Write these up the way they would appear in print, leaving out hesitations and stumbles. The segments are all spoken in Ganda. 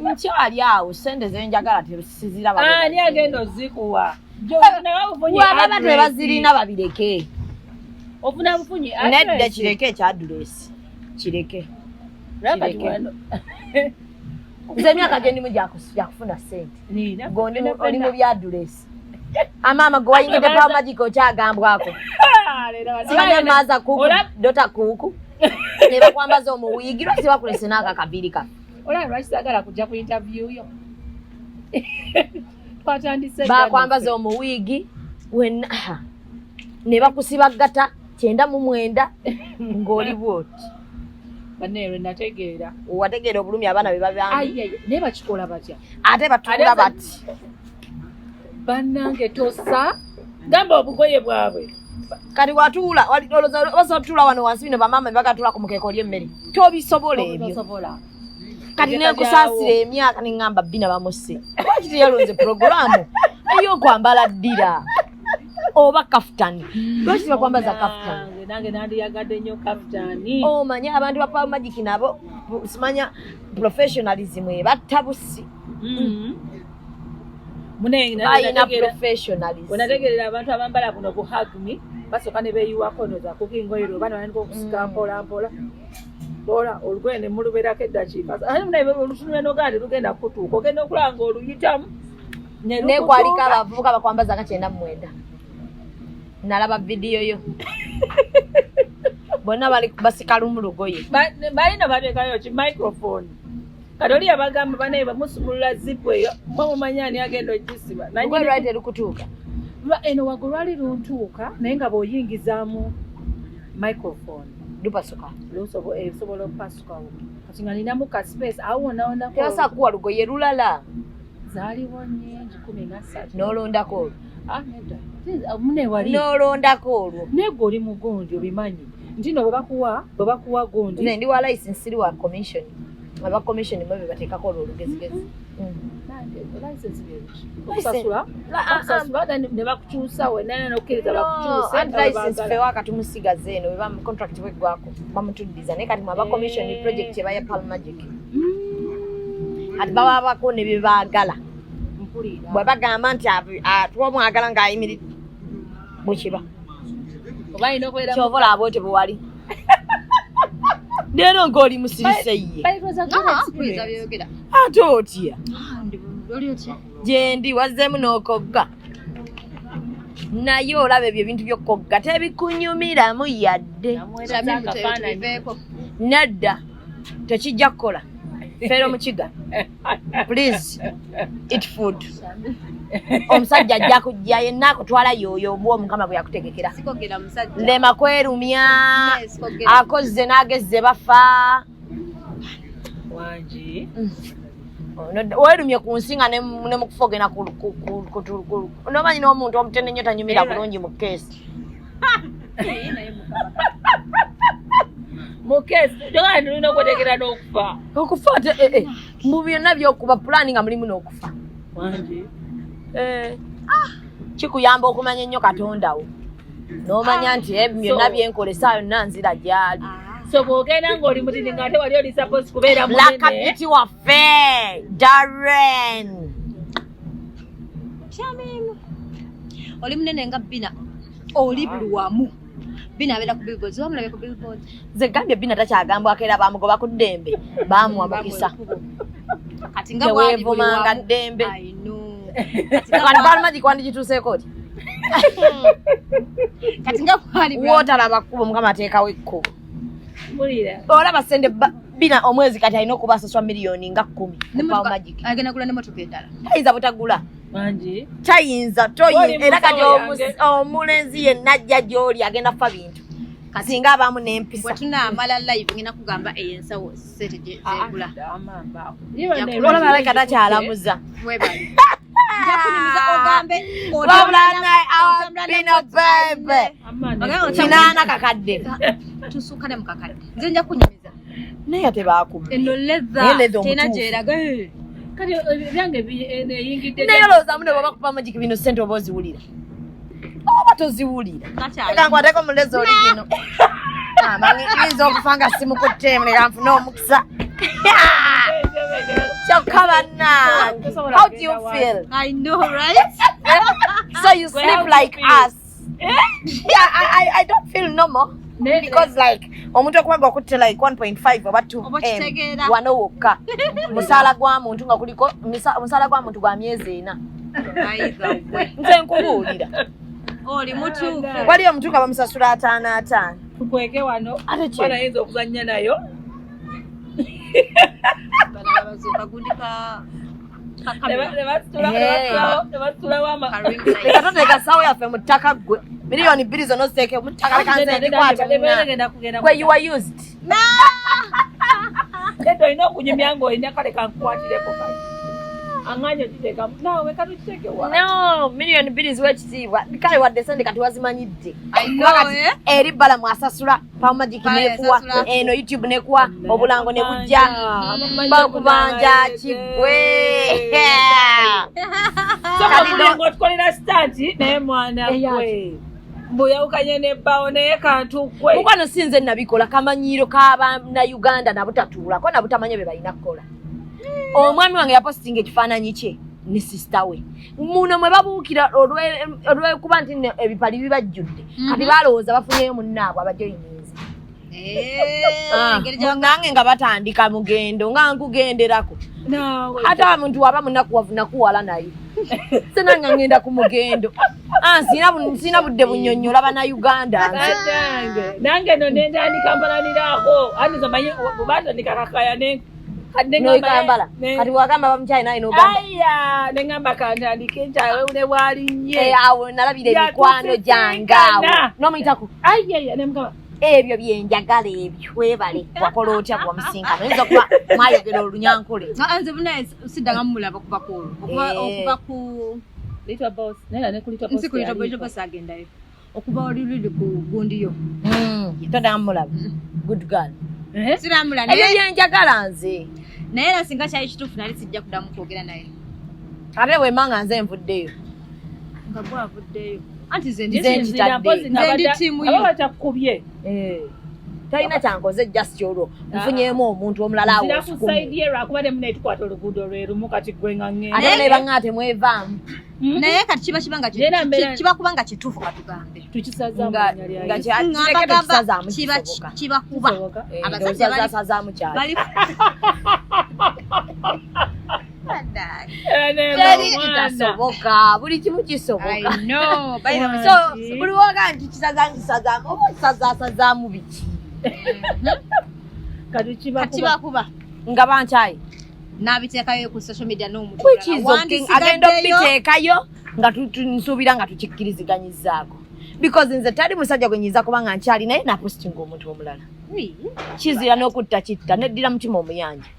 Nkyali awo sente zenjagala tesiziraba. Ani agenda ozikuwa? Waba tebazirina babireke. Ofuna bufunyi nedda kireke ekya address. Kireke. Nze myaka gye ndimu gyakufuna sente. Gondi oli mu bya address. Amama gwe wayingidde pa magic okyagambwako. Simanya maaza kuku, dota kuku. Ne bakwambaza omuwigi lwaki bakulese n'aka kabiri ka. Olaba lwaki sagala kujja ku interview yo. Bakwambaza omuwigi ne bakusiba gata 99 ng'oli bwoti. Banneerwe nategeera. Wategeera obulumi abaana be babyange. Ayi ne bakikola batya? Ate batula bati. Bannange tossa gamba obugoye bwabwe. Kati watula walidoloza basatula wano wansi bino bamama bakatula ku mukeeko ly'emmere. Tobisobola ebyo. Kati ne kusaasira emyaka ne ngamba bina bamusse. Lwaki teyalonze programu eyo kwambala ddira oba kafutani. Lwaki bakwambaza kafutani? Nange nandiyagadde nnyo kafutani. Manya abantu ba Power Magic nabo simanya professionalism ebatta busi. Munenga professionalism. Onategerera abantu abambala kuno ku hug me basoka ne beyiwako no za kukingoyiro bana wani kusika mpola mpola. Bola olugwene muluberako eddakiika. Ate munaye olutunula n'ogandi lugenda kutuuka. Ogenda okulanga oluyitamu. Ne kwalika abavubuka bakwambaza 99. Nalaba vidiyo yo. Bonna bali basikalu mu lugoye. Balina bateekayo ki microphone. Kadoli abagamba banaye bamusumulula zipu eyo. Mwamumanya ani agenda ogisiba. Ngwe lwali terukutuuka. Eno wago lwali luntuuka naye nga bw'oyingizaamu microphone. Lupasuka. Sobola okupasukawo. Kati nga ninamu ka space awo wonaonako. Teyasa kuwa lugoye lulala. Zaaliwo nnyingi 13. N'olondako olwo. Nedda. Mune wali. N'olondako olwo. Nego oli mugundi obimanyi. Nti no bwe bakuwa gundi. Nze ndi wa license siri wa commission. Aba commission mwe bateekako olwo olugezigezi. License byeruki. Okusasula ne bakukyusa wena n'okkiriza bakukyusa. License fe wakatumusigaze eno beba mu contract weggwako bamutuddiza naye kati mwaba commission project eba ya Power Magic. Ati baba bako ne bye baagala. Bwe bagamba nti twomwagala ng'ayimiridde bwekiba. Oba ino kwera kyovola aboote bwe wali. Leero ng'oli musirise ye. Ate otya? Gyendi wazzeemu n'okogga. Naye olaba ebyo ebintu by'okogga tebikunyumiramu yadde. Nedda tekijja kukola. Fero mukiga. Please eat food. Omusajja ajja kujja yenna akutwala yoyo obwo Mukama bwe yakutegekera. Lema kwerumya. Akozze n'agezze bafa. Wangi. Werumye ku nsinga ne mukufogena ku nomanyi n'omuntu omutende nnyo tanyumira bulungi mu keesi. Mukesi, joga ndino kutegera n'okufa. Okufa ate mu byonna by'okuba pulani nga mulimu n'okufa. Wangi. Kikuyamba okumanya ennyo Katonda wo. N'omanya nti byonna byenkolesa yonna nzira gyali. So bw'ogenda ng'oli mutini ng'ate wali oli suppose kubeera munene. Lakabiti waffe Darren. Kyamemu. Oli munene nga Bina. Oli bulwamu. Bina abeera ku billboards. Wamulabe ku billboards. Ze gambye Bina takyagambwa akeera bamugoba ku ddembe. Baamuwa mukisa. Kati nga bwali bulwanga ddembe. I know. Kati Power Magic kwandikituuseeko oti. Kati nga bwali wootalaba kkubo Mukama ateekawo ekkubo. Mulira. Olaba sente Bina omwezi kati alina okubasaswa miliyoni nga 10 ku Power Magic. Agenda kugula n'emmotoka endala. Tayinza butagula. Wangi. Tayinza era kati omulenzi yenna ajja gy'oli agenda kufa bintu. Kasinga abaamu n'empisa. Bwe tunaamala live ngenda kugamba ensawo sente zegula. Olaba alabika takyalamuza. Webali. Njakunyumiza ogambe. Bina bebe. Kinaana kakadde. Tusuuka ne mukakadde. Nze nja kunyumiza. Naye ate baakubba. Eno leza tena gyeraga. Kati byange yingidde. Naye olowooza mune bw'oba ku Power Magic bino ssente oba oziwulira. Oba toziwulira. Ekankwateko mulezi oli gino. Amanyi yinza okufa nga simukutte muleka nfune omukisa. So come on now. How do you feel? I know, right? So you sleep like us. Yeah, I don't feel normal. Because like omuntu okubaga okutte like 1.5 oba 2 wano wokka musala gwa muntu nga kuliko musala gwa muntu gwa myezi 4 nze nkubuulira oli mutuufu waliyo omuntu nga bamusasula 5 tukweke wano banayinza okuzannya nayo leka toteeka ssaawa yaffe mu ttaka gwe miliyoni 2 zonna oziteeke mu ttaka leka nze ndikwate gwe you are used ate olina okunyumya ng'olina kale kankukwatireko kale anganya okiteeka naawe katukiteeke wa no miliyoni 2 ziwa ekitiibwa kale wadde sente kati wazimanyidde eri bbala mwasasula pamagik nekuwa eno youtube nekuwa obulango ne bujja bakubanja kigwe otukolera stanti naye mwana gwe mbuyawukanye nebbawo naye kantu gwe mukwano sinze nabikola kamanyiiro k'abannayuganda nabutatuulako nabutamanye be balina kukola omwami wange yapositinga ekifaananyi kye ne sisita we muno mwe babuukira olwekuba nti ebipali bibajjudde kati balowooza bafunyeyo munnaabwe abajoyinizi nange nga batandika mugendo nga nkugenderako ate omuntu waba munakuwavu nakuwala naye senanga ngenda ku mugendo sina budde bunyonnyola bannayuganda nange no nendandika mbalaniraako aniza manyi batandika kakaya noikambala kati wagamba bamukyali naye nogamba aya nengamba kantandike ntawe ne bwalinnye awo nalabira emikwano gyange awo nomuyitaku ayaya nemugamba ebyo byenjagala ebyo webale wakola otya bwamusinkana oyinza okuba mwayogera olunyankole nze bunaye siddanga mumulaba okuva ku nsikulitobos agendayo okuva olululi ku gundiyo todanga mumulaba good girl siramula ebyo byenjagala nze naye era singa kyali kituufu nali sijja kuddamu kwogera naye ate wemanga nze nvuddeyo nga gwavuddeyo anti nze nkitadde ndi tiimu yo batakubye talina kyankoze just olwo nfunyemu omuntu omulala awo nzirakusaidye lwakuba ne munetukwata oluguudo lwerumu kati gwe nga ngenda ate ne baŋŋaate mwevaamu naye kati kiba kubanga kituufu katugambe kiba kuba abasajjasazaamu kyali kitasoboka buli kimu kisoboka so buli woga nti kisazaamu oba kisazasazaamu biki kati kiba kuba nga bankyayi n'abiteekayo ku social media n'omuntu agenda okubiteekayo nga nsuubira nga tukikkiriziganyizaako because nze tali musajja gwe nyiza kuba nga nkyali naye napositinga omuntu omulala kizira n'okutta kitta neddira mutima omuyanja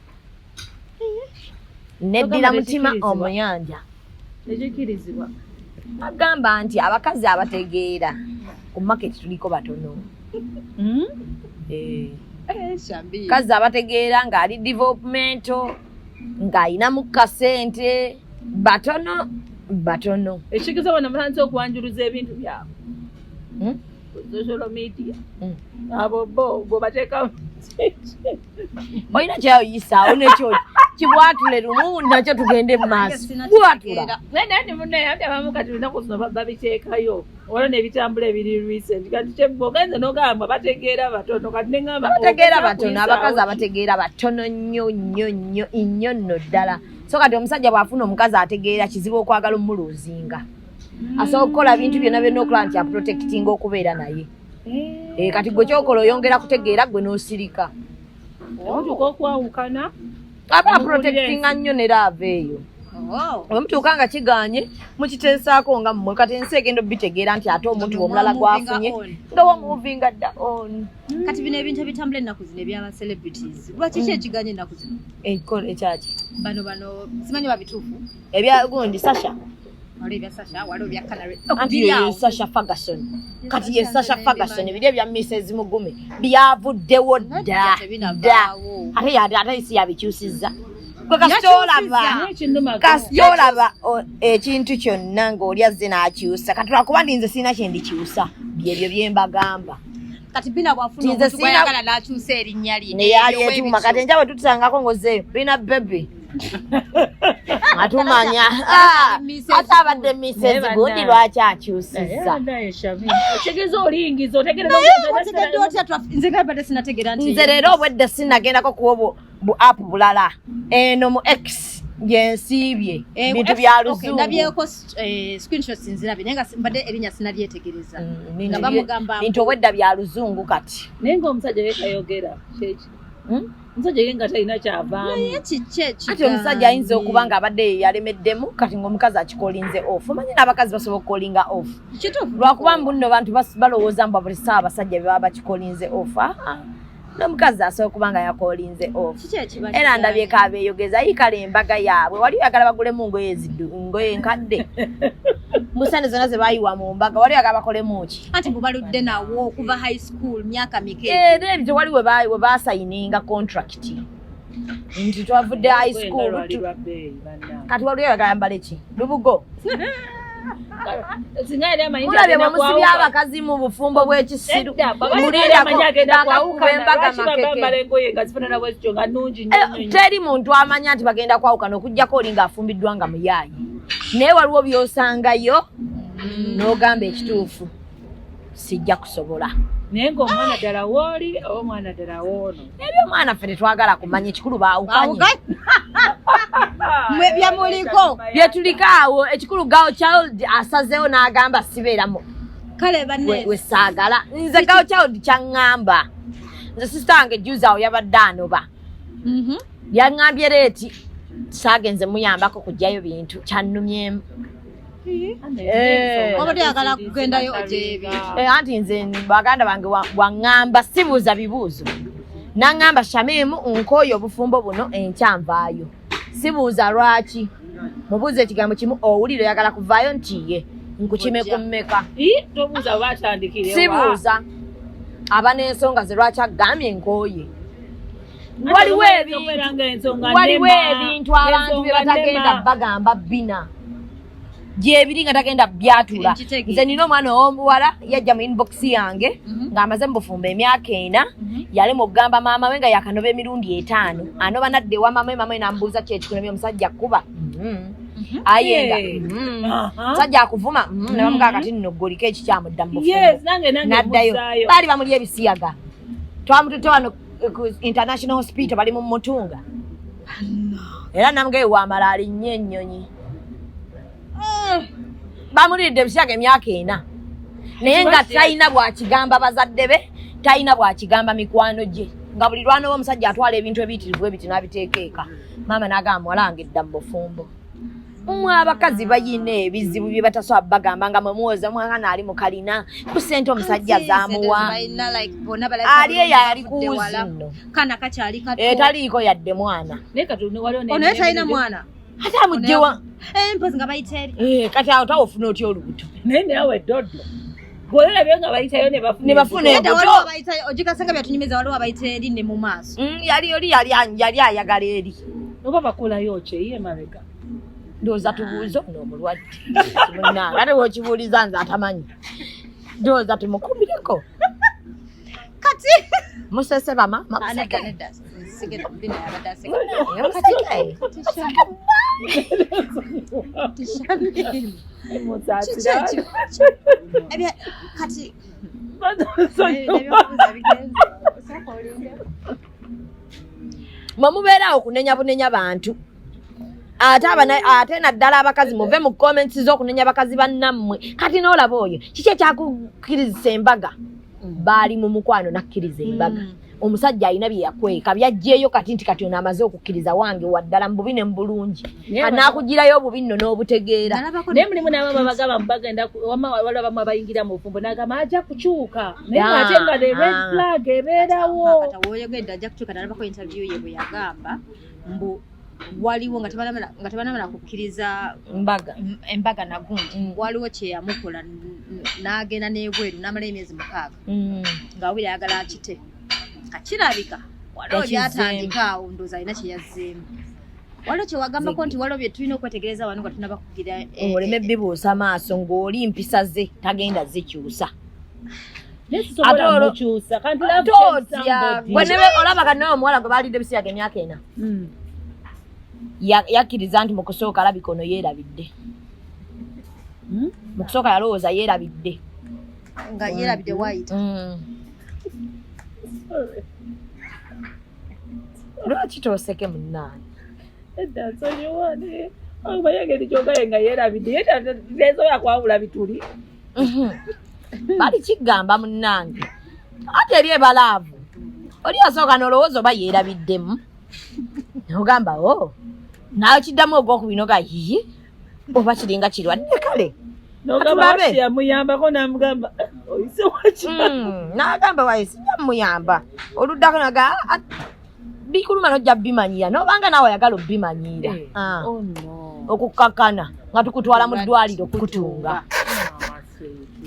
neddira mutima omuyanja ekikirizibwa agamba nti abakazi abategeera ku maketi tuliko batono kazi abategeera ng'ali developmento ng'ayina mu kasente batono ekigiza bona batandise okuwanjuluza ebintu byabwe social media abo bo bateeka olina kyayoyisaawo nekyo kibwatule lumu nakyo tugende mu maaso bwatula nandi munaye abamu kati lunaku zino babiteekayo olwo nebitambula ebiri recent kati ogenze nogamba bategeera batono kati neŋamba bategeera batono abakazi abategeera batono nnyo nnyo nnyo nnyo nno ddala so kati omusajja bw'afuna omukazi ategeera kizibu okwagala omuluuzinga asobola okukola bintu byonna byonna okola nti aprotectinga okubeera naye kati gwe kyokola oyongera kutegeera gwe n'osirika omutuuka okwawukana aba aprotectinga nnyo ne laava eyo omutuuka nga kiganye mukiteesaako nga mmwe kati ensi egenda obitegeera nti ate omuntu omulala gwafunye ngawo muvinga dda on kati bino ebintu ebitambula ennaku zino ebyaba celebrities lwaki ki ekiganye ennaku zino ekyaki bano simanyi babituufu ebyagundi Sasha waliwo Sasha waliwo bya Canary anti Sasha Ferguson kati ye Sasha Ferguson ebiri ebya Mrs Mugume byavuddewo dda ate isi yabikyusizza kasitolaba ekintu kyonna ng'oli azze n'akyusa kati lwakuba ndi nze sirina kye ndikyusa byebyo bye mbagamba kati Bina bwafuna omuntu gwayagala n'akyusa erinnya lye. Ne yali etuma kati enjawe tutusangako ngoze Bina baby. Atumanya. Ata abadde Mrs. Good lwaki akyusizza. Otegeeza olingiza otegeeza nze kabadde sinategeera nti. Nze leero obwedde sinagendako ku bu app bulala. Eno mu X. Yensiibye bintu bya luzungu. Ndabyeko screenshots nzirabe naye nga mbadde erinnya sinalyetegereza. Nga bamugamba bintu obwedda bya luzungu kati. Naye ng'omusajja yeekayogera kyeki. Omusajja ye nga talina kyavaamu. Naye kiki ati omusajja ayinza okuba nga abadde yalemeddemu kati ng'omukazi akikolinze off. Omanyi n'abakazi basobola okukolinga off. Kituufu. Lwakuba mbuno bantu balowooza mbu buli ssaawa abasajja bye baba bakikolinze off. N'omukazi asobola okuba nga yakolinze off. Era ndabyeko abeeyogeza yikala embaga yaabwe. Wali oyagala bagulemu ngoye nkadde. Musane zonna ze baayiwa mu mbaga wali oyagala bakolemu ki? Anti bubaludde nawo okuva high school myaka mike. Ebyo wali we baasayininga contract. Nti twavudde high school. Kati wali oyagala mbale ki? Lubugo. Mulabye bwe musibya abakazi mu bufumbo bw'ekisiru. Teri muntu amanya nti bagenda kwawukana okujjako oli ng'afumbiddwa nga muyaayi. Naye waliwo by'osangayo n'ogamba ekituufu sijja kusobola. Naye ng'omwana ddala w'oli oba omwana ddala w'ono. Eby'omwana ffe tetwagala kumanya ekikulu baawukanye. Mwe byamuliko. Bye tuliko awo ekikulu Girl Child asazeewo n'agamba sibeeramu. Kale banne. We saagala. Nze Girl Child kyaŋŋamba. Nze sister wange juzi awo yabadde anoba. Yaŋŋambye leeti saagenze muyambako kujjayo bintu kyannumyemu. Obadde yagala kugendayo ojeebi. Anti nze baganda bange waŋŋamba sibuuza bibuuzo. Naŋŋamba Shamimu nkooye obufumbo buno enkyanvaayo. Sibuuza lwaki. Mubuuze ekigambo kimu owulire oyagala kuvaayo nti ye nkukime ku mmeka. Tobuuza baatandikire wa. Sibuuza. Aba n'ensonga ze lwaki agambye nkooye. Waliwo ebintu abantu bye batagenda bagamba Bina. Gyebiri nga tagenda byatula. Nze nina omwana ow'omuwala yajja mu inbox yange ng'amaze mu bufumbo emyaka 4 yalema okugamba maama we nga yakanoba emirundi 5 anoba nadde ewa maama we maama we n'amubuuza ki ekikunomye omusajja kuba ayenga musajja akuvuma ne bamugaa kati nno ggoliko ekikyamudda mu bufumbo n'addayo baali bamuli ebisiyaga twamututte wano ku international hospital bali mu mutunga era namugaye waamala alinnye ennyonyi bamulidde ebisiyaga emyaka 4 naye nga talina bwakigamba bazadde be talina bwakigamba mikwano gye nga buli lwanoba omusajja atwala ebintu ebiyitirivu ebiti n'abiteeka eka maama n'agamba muwala wange edda mu bufumbo mmwe abakazi bayina ebizibu bye batasobola bagamba nga mwemuwoza mwana ali mu kalina ku ssente omusajja zaamuwa ali eyo ali kuwuzi nno taliiko yadde mwana ono talina mwana ate amugjewa mpozi nga bayita eri kati awo tawofuna otya olubuto naye nawe doddo golabye nga bayitayo ne bafuna embuto ogikasanga byatunyumiza waliwo abayita eri ne mu maaso yali ayagala eri oba bakolayo ki ye mabega ndowooza tubuuze ono omulwadde munange ate bw'okibuuliza nze atamanyi ndowooza tumukumireko kati musese bama mwe mubeerawo kunenya bunenya bantu ate naddala abakazi muve mu comments z'okunenya bakazi bannammwe kati n'olaba oyo kiki ekyakukkiriza embaga baali mu mukwano nakkiriza embaga omusajja alina bye yakweka byajjeeyo kati nti kati ono amaze okukkiriza wange waddala mu bubi ne mu bulungi anaakugirayo obubi nno n'obutegeera naye mulimu n'ababa bagamba bagenda waliwo abamu abayingira mu bufumbo n'agamba ajja kukyuka naye ate nga the red flag ebeerawo kata woyogedde ajja kukyuka nalabako interview ye bwe yagamba mbu waliwo nga tebanamala kukkiriza embaga nagundi waliwo kyeyamukola n'agenda n'ebweru n'amala emyezi 6 ng'awira ayagala akite kakirabika waliwo byatandika awo ndowooza alina kyeyazzeemu waliwo kyewagambako nti waliwo bye tulina okwetegereza wano nga tunabakkugira oleme bibuusa maaso ng'oli mpisa ze tagenda zikyusa Ate olukyusa kanti totya gwenebe olaba kanne omuwala gwe balidde bisiyage emyaka ena yakkiriza nti mu kusooka alabika ono yeerabidde mu kusooka yalowooza yeerabidde nga yeerabidde wayita lwaki tooseke munnaani edda nsonyiwane bayageri kyogaye nga yeerabidde yetezoya kwawula bituli bali kigamba munnange ate eri ebalaavu oli asooka nolowooza oba yeerabiddemu nogamba o naawe kiddamu ogwokubinoga yiyi oba kiringa kirwadde kale yamuyambako namugamba oyise waki nagamba waye sijja muyamba oluddako naga bikuluma nojja bimanyira nobanga naawe oyagala obimanyiira okukakana nga tukutwala mu ddwaliro kutunga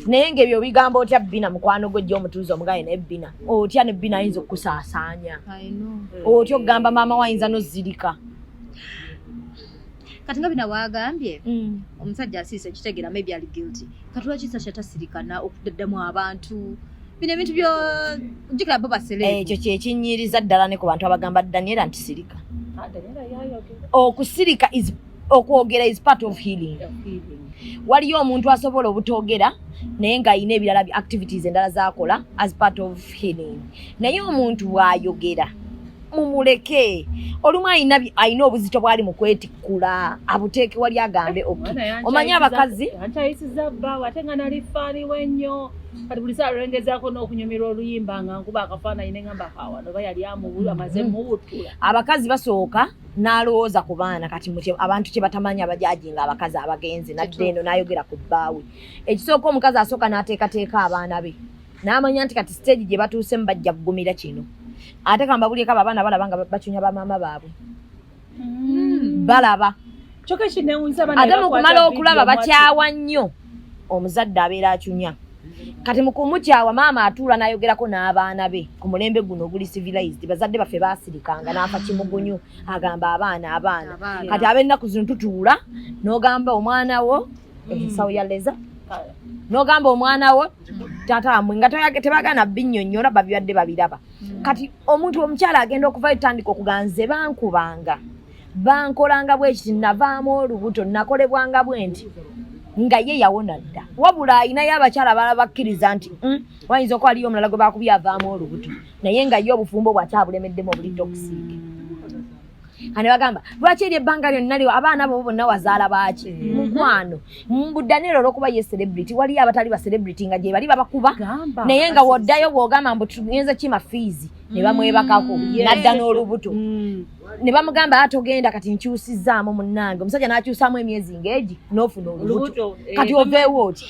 naye ngaebyo bigamba otya bbina mukwano gwejja omutuuza omugaye naye bbina otya ne bbina ayinza okukusaasaanya otya okugamba maama wayinza nozirika kati nga bina wagambye omusajja asiisa ekitegeera maybe ali guilty kati lwaki sasha tasirikana okudaddamu abantu bino ebintu byo jikira bo basele ekyo kyekinyiriza ddala ne ku bantu abagamba Daniela nti sirika okusirika is okwogera is part of healing waliyo omuntu asobola obutogera naye nga ayina ebirala activities endala zakola as part of healing naye omuntu bwayogera mumuleke olumu ayina obuzito bwali mu kwetikkula abuteeke wali agambe omanyi abakazi antayisiza bbawe ate nga nalifaaniwe nnyo kati buli saa lwengezaako n'okunyumirwa oluyimba nga nkuba akafaananyi ne ngamba kawano oba yali amaze muwutula abakazi basooka n'alowooza ku baana kati abantu kye batamanya abajaji nga abakazi abagenzi nadde eno n'ayogera ku bbaawe ekisooka omukazi asooka n'ateekateeka abaana be n'amanya nti kati stage gye batuusemu bajja kugumira kino ate kambabulyeko abaana balaba nga bacunya bamaama baabwe balaba ate mukumala okulaba bakyawa nnyo omuzadde abeera acunya kati mukumukyawa maama atuula n'ayogerako n'abaana be ku mulembe guno oguli civilized bazadde baffe baasirikanga n'afa kimugunyu agamba abaana kati ab'ennaku zino tutuula n'ogamba omwana wo ensawo ya leza n'ogamba omwana wo taata wamwe nga tebagana binnyonnyola babibadde babiraba kati omuntu omukyala agenda okuvayo tutandika okuganze bankubanga bankolanga bwekiti navaamu olubuto nakolebwanga bwe nti nga ye yawona dda wabula ayinayo abakyala balala bakkiriza nti wayinza okuba aliyo omulala gwe bakubye avaamu olubuto naye nga ye obufumbo bwakyabulemeddemu obuli toxic ane bagamba lwaki eri ebbanga lyonna lyo abaana bo bonna wazaala baaki mukwano mbuddanero olwokuba ye celebrity waliyo abatali ba celebrity nga gye bali babakuba naye nga woddayo bw'ogamba mbu tugenze kima fiizi ne bamwebakako n'adda n'olubuto ne bamugamba atogenda kati nkyusizzaamu munnange omusajja n'akyusaamu emyezi ng'egi n'ofuna olubuto kati oveewo oti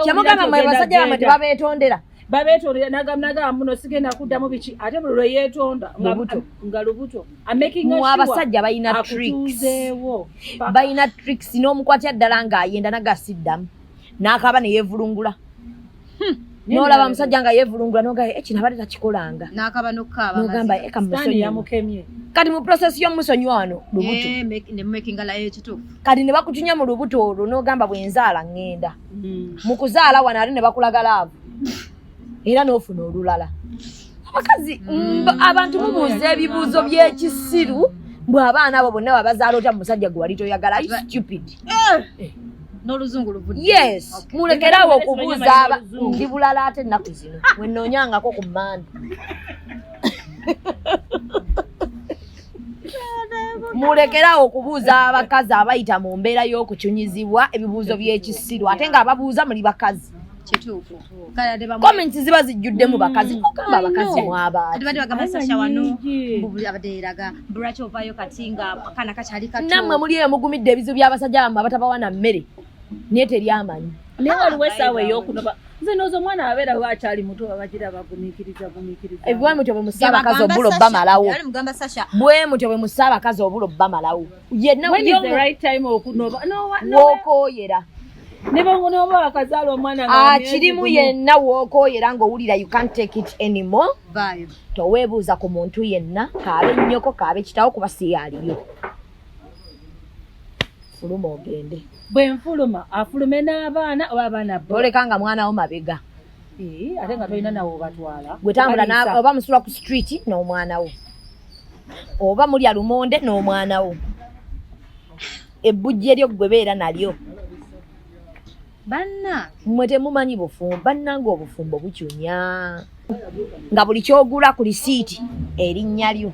kyamugamba mwe basajja bamwe tebabeetondera babetondera nagamba muno sigenda kuddamu biki ate buli lwe yeetonda nga lubuto abasajja balina tricks n'omukwatya ddala ng'ayenda nagasiddamu n'akaaba ne yeevulungula n'olaba omusajja nga yeevulungula n'ogamba ekino abadde takikolanga n'ogamba eka yamukemye kati mu process y'omusonyi wano lubuto kati ne bakutunya mu lubuto olwo n'ogamba bwenzaala ŋŋenda mu kuzaala wano ate ne bakulaga laavu era n'ofuna olulala abakazi abantu mubuuza ebibuuzo by'ekisiru mbwe abaana abo bonna babazaala otya musajja gwe wali toyagala stupid n'oluzungu luvudde yes mulekerawo okubuuza ndi bulala ate ennaku zino wennoonyangako ku mmanda mulekerawo okubuuza abakazi abayita mu mbeera y'okucunyizibwa ebibuuzo by'ekisiru ate ng'ababuuza muli bakazi kituufu comments ziba zijjudde mu bakazi okamba abakazi mwabaati bade bagamba Sasha wano mbubuli abadeeraga lwaki ovaayo kati nga kana kakyali kato nammwe muli eyo mugumidde ebizibu by'abasajja bammwe abatabawana mmere naye teryamanyi naye waliwo essaawa ey'okunoba nze nooza omwana abeera bwakyali muto babagira bagumiikiriza bwe mutyo bwe mussa abakazi obula obba malawo bwe mutyo bwe mussa abakazi obula obba malawo yenna wokooyera nebongonoba bakazaala omwana kirimu yenna wokooyera ng'owulira you can't take it anymore toweebuuza ku muntu yenna kaabe nnyoko kaabe kitawo kuba si aliyo fuluma ogende bwe nfuluma afulume n'abaana oba abaana tolekanga mwana wo mabega ate nga tolina nawo batwala gwe tambula oba musula ku street n'omwana wo oba mulya lumonde n'omwana wo ebbujje lyo gwe beera nalyo banna mmwe temumanyi bufumbo bannanga obufumbo bukyunya nga buli kyogula ku lisiiti erinnya lyo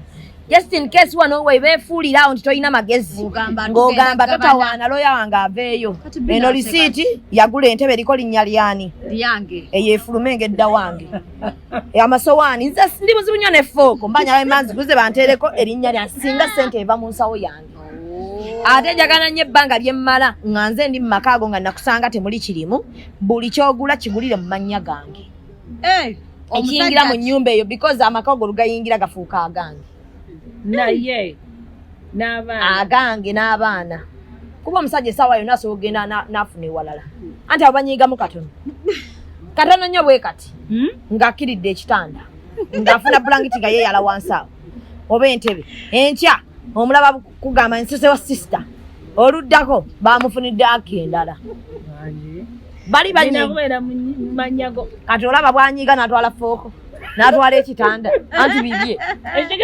just in case wano webeefuulirawo nti tolina magezi ng'ogamba totawaana looya wange aveeyo eno lisiiti yagula entebe eriko linnya lyani lyange eyeefulume ng'edda wange amasowaani nze ndi buzibu nnyo n'effooko mbanyala emanzi guze banteereko erinnya lyange singa ssente eva mu nsawo yange ate njagala nnyo ebbanga lyemmala nga nze ndi mu maka ago nga nakusanga temuli kirimu buli kyogula kigulire mu mannya gange ekiyingira mu nnyumba eyo because amaka go lugayingira gafuuka agange naye n'abaana agange n'abaana kuba omusajja essaawa yonna asobola ogenda n'afuna ewalala anti abo banyiigamu katono katono nnyo bwe kati ng'akkiridde ekitanda ng'afuna bulangiti nga yeeyala wansi awo oba entebe enkya omulaba kugamba nsese wa sisita oluddako bamufunidde aki endala bali manyago kati olaba bwanyiiga n'atwala fooko n'atwala ekitanda anti bibye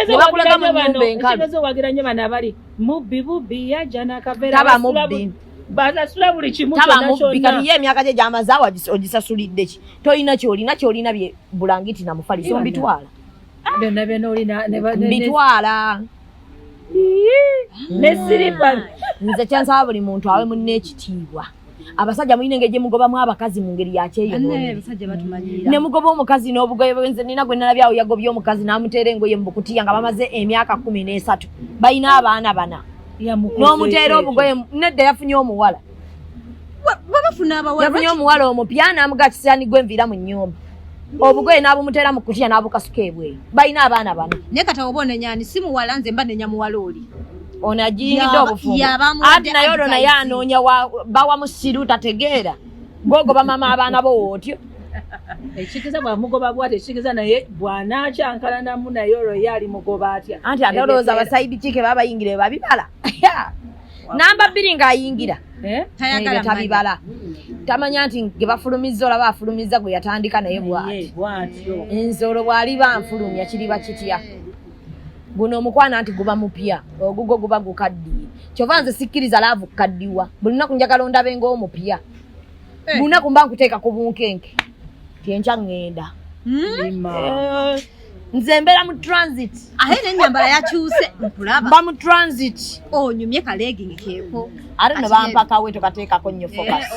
nebakulaga mu nnyumba enkalu wagira nnyo bano abali mubbi yajja n'akaveera taba mubbi basasula buli kimu taba mubbi kati ye emyaka gye gy'amazaawa ogisasulidde ki tolina kyolina bye bulangiti na mufaliso mbitwala byonna byonna olina mbitwala nesiripa nze kyansaba buli muntu awe munne ekitiibwa abasajja mulina engeri gye mugobamu abakazi mu ngeri yakyeyoone ne mugoba omukazi n'obugoye nze nina gwe nalabyawo yagobye omukazi n'amuteera engoye mu bukutiya nga bamaze emyaka 13 balina abaana bana n'omuteera obugoye nedda yafunye omuwala yafunye omuwala omupya n'amuga kisaani gwe nviira mu nnyumba obugoye n'abumuteera mu kutiya n'abukasuka ebweru balina abaana bana naye kati oba onenya si muwala nze mba nenya muwala oli ono ajingidde obufumbo ati naye olwo naye anoonya bawa musiru tategeera gogoba mama abaana bo wootyo ekikiza bwamugoba bwati ekikiza naye bw'anaakyankalanamu naye olwo ye ali mugoba atya anti ate olowooza abasaidi kike baba bayingira babibala namba 2 ng'ayingira tabibala tamanya nti ge bafulumizza olaba afulumizza gwe yatandika naye bwatyo ensolo bw'ali banfulumya kiriba kitya guno omukwana nti guba mupya ogugwo guba gukaddiye kyova nze sikkiriza laavu kukaddiwa buli lunaku njagala ondabe ng'omupya buli lunaku mba nkuteeka ku bunkenke tyenkya ŋŋenda nze mbeera mu transit ate n'ennyambala yakyuse nkulaba mba mu transit onyumye kalegingi keeko ate no bampakawe tokateekako nnyo focus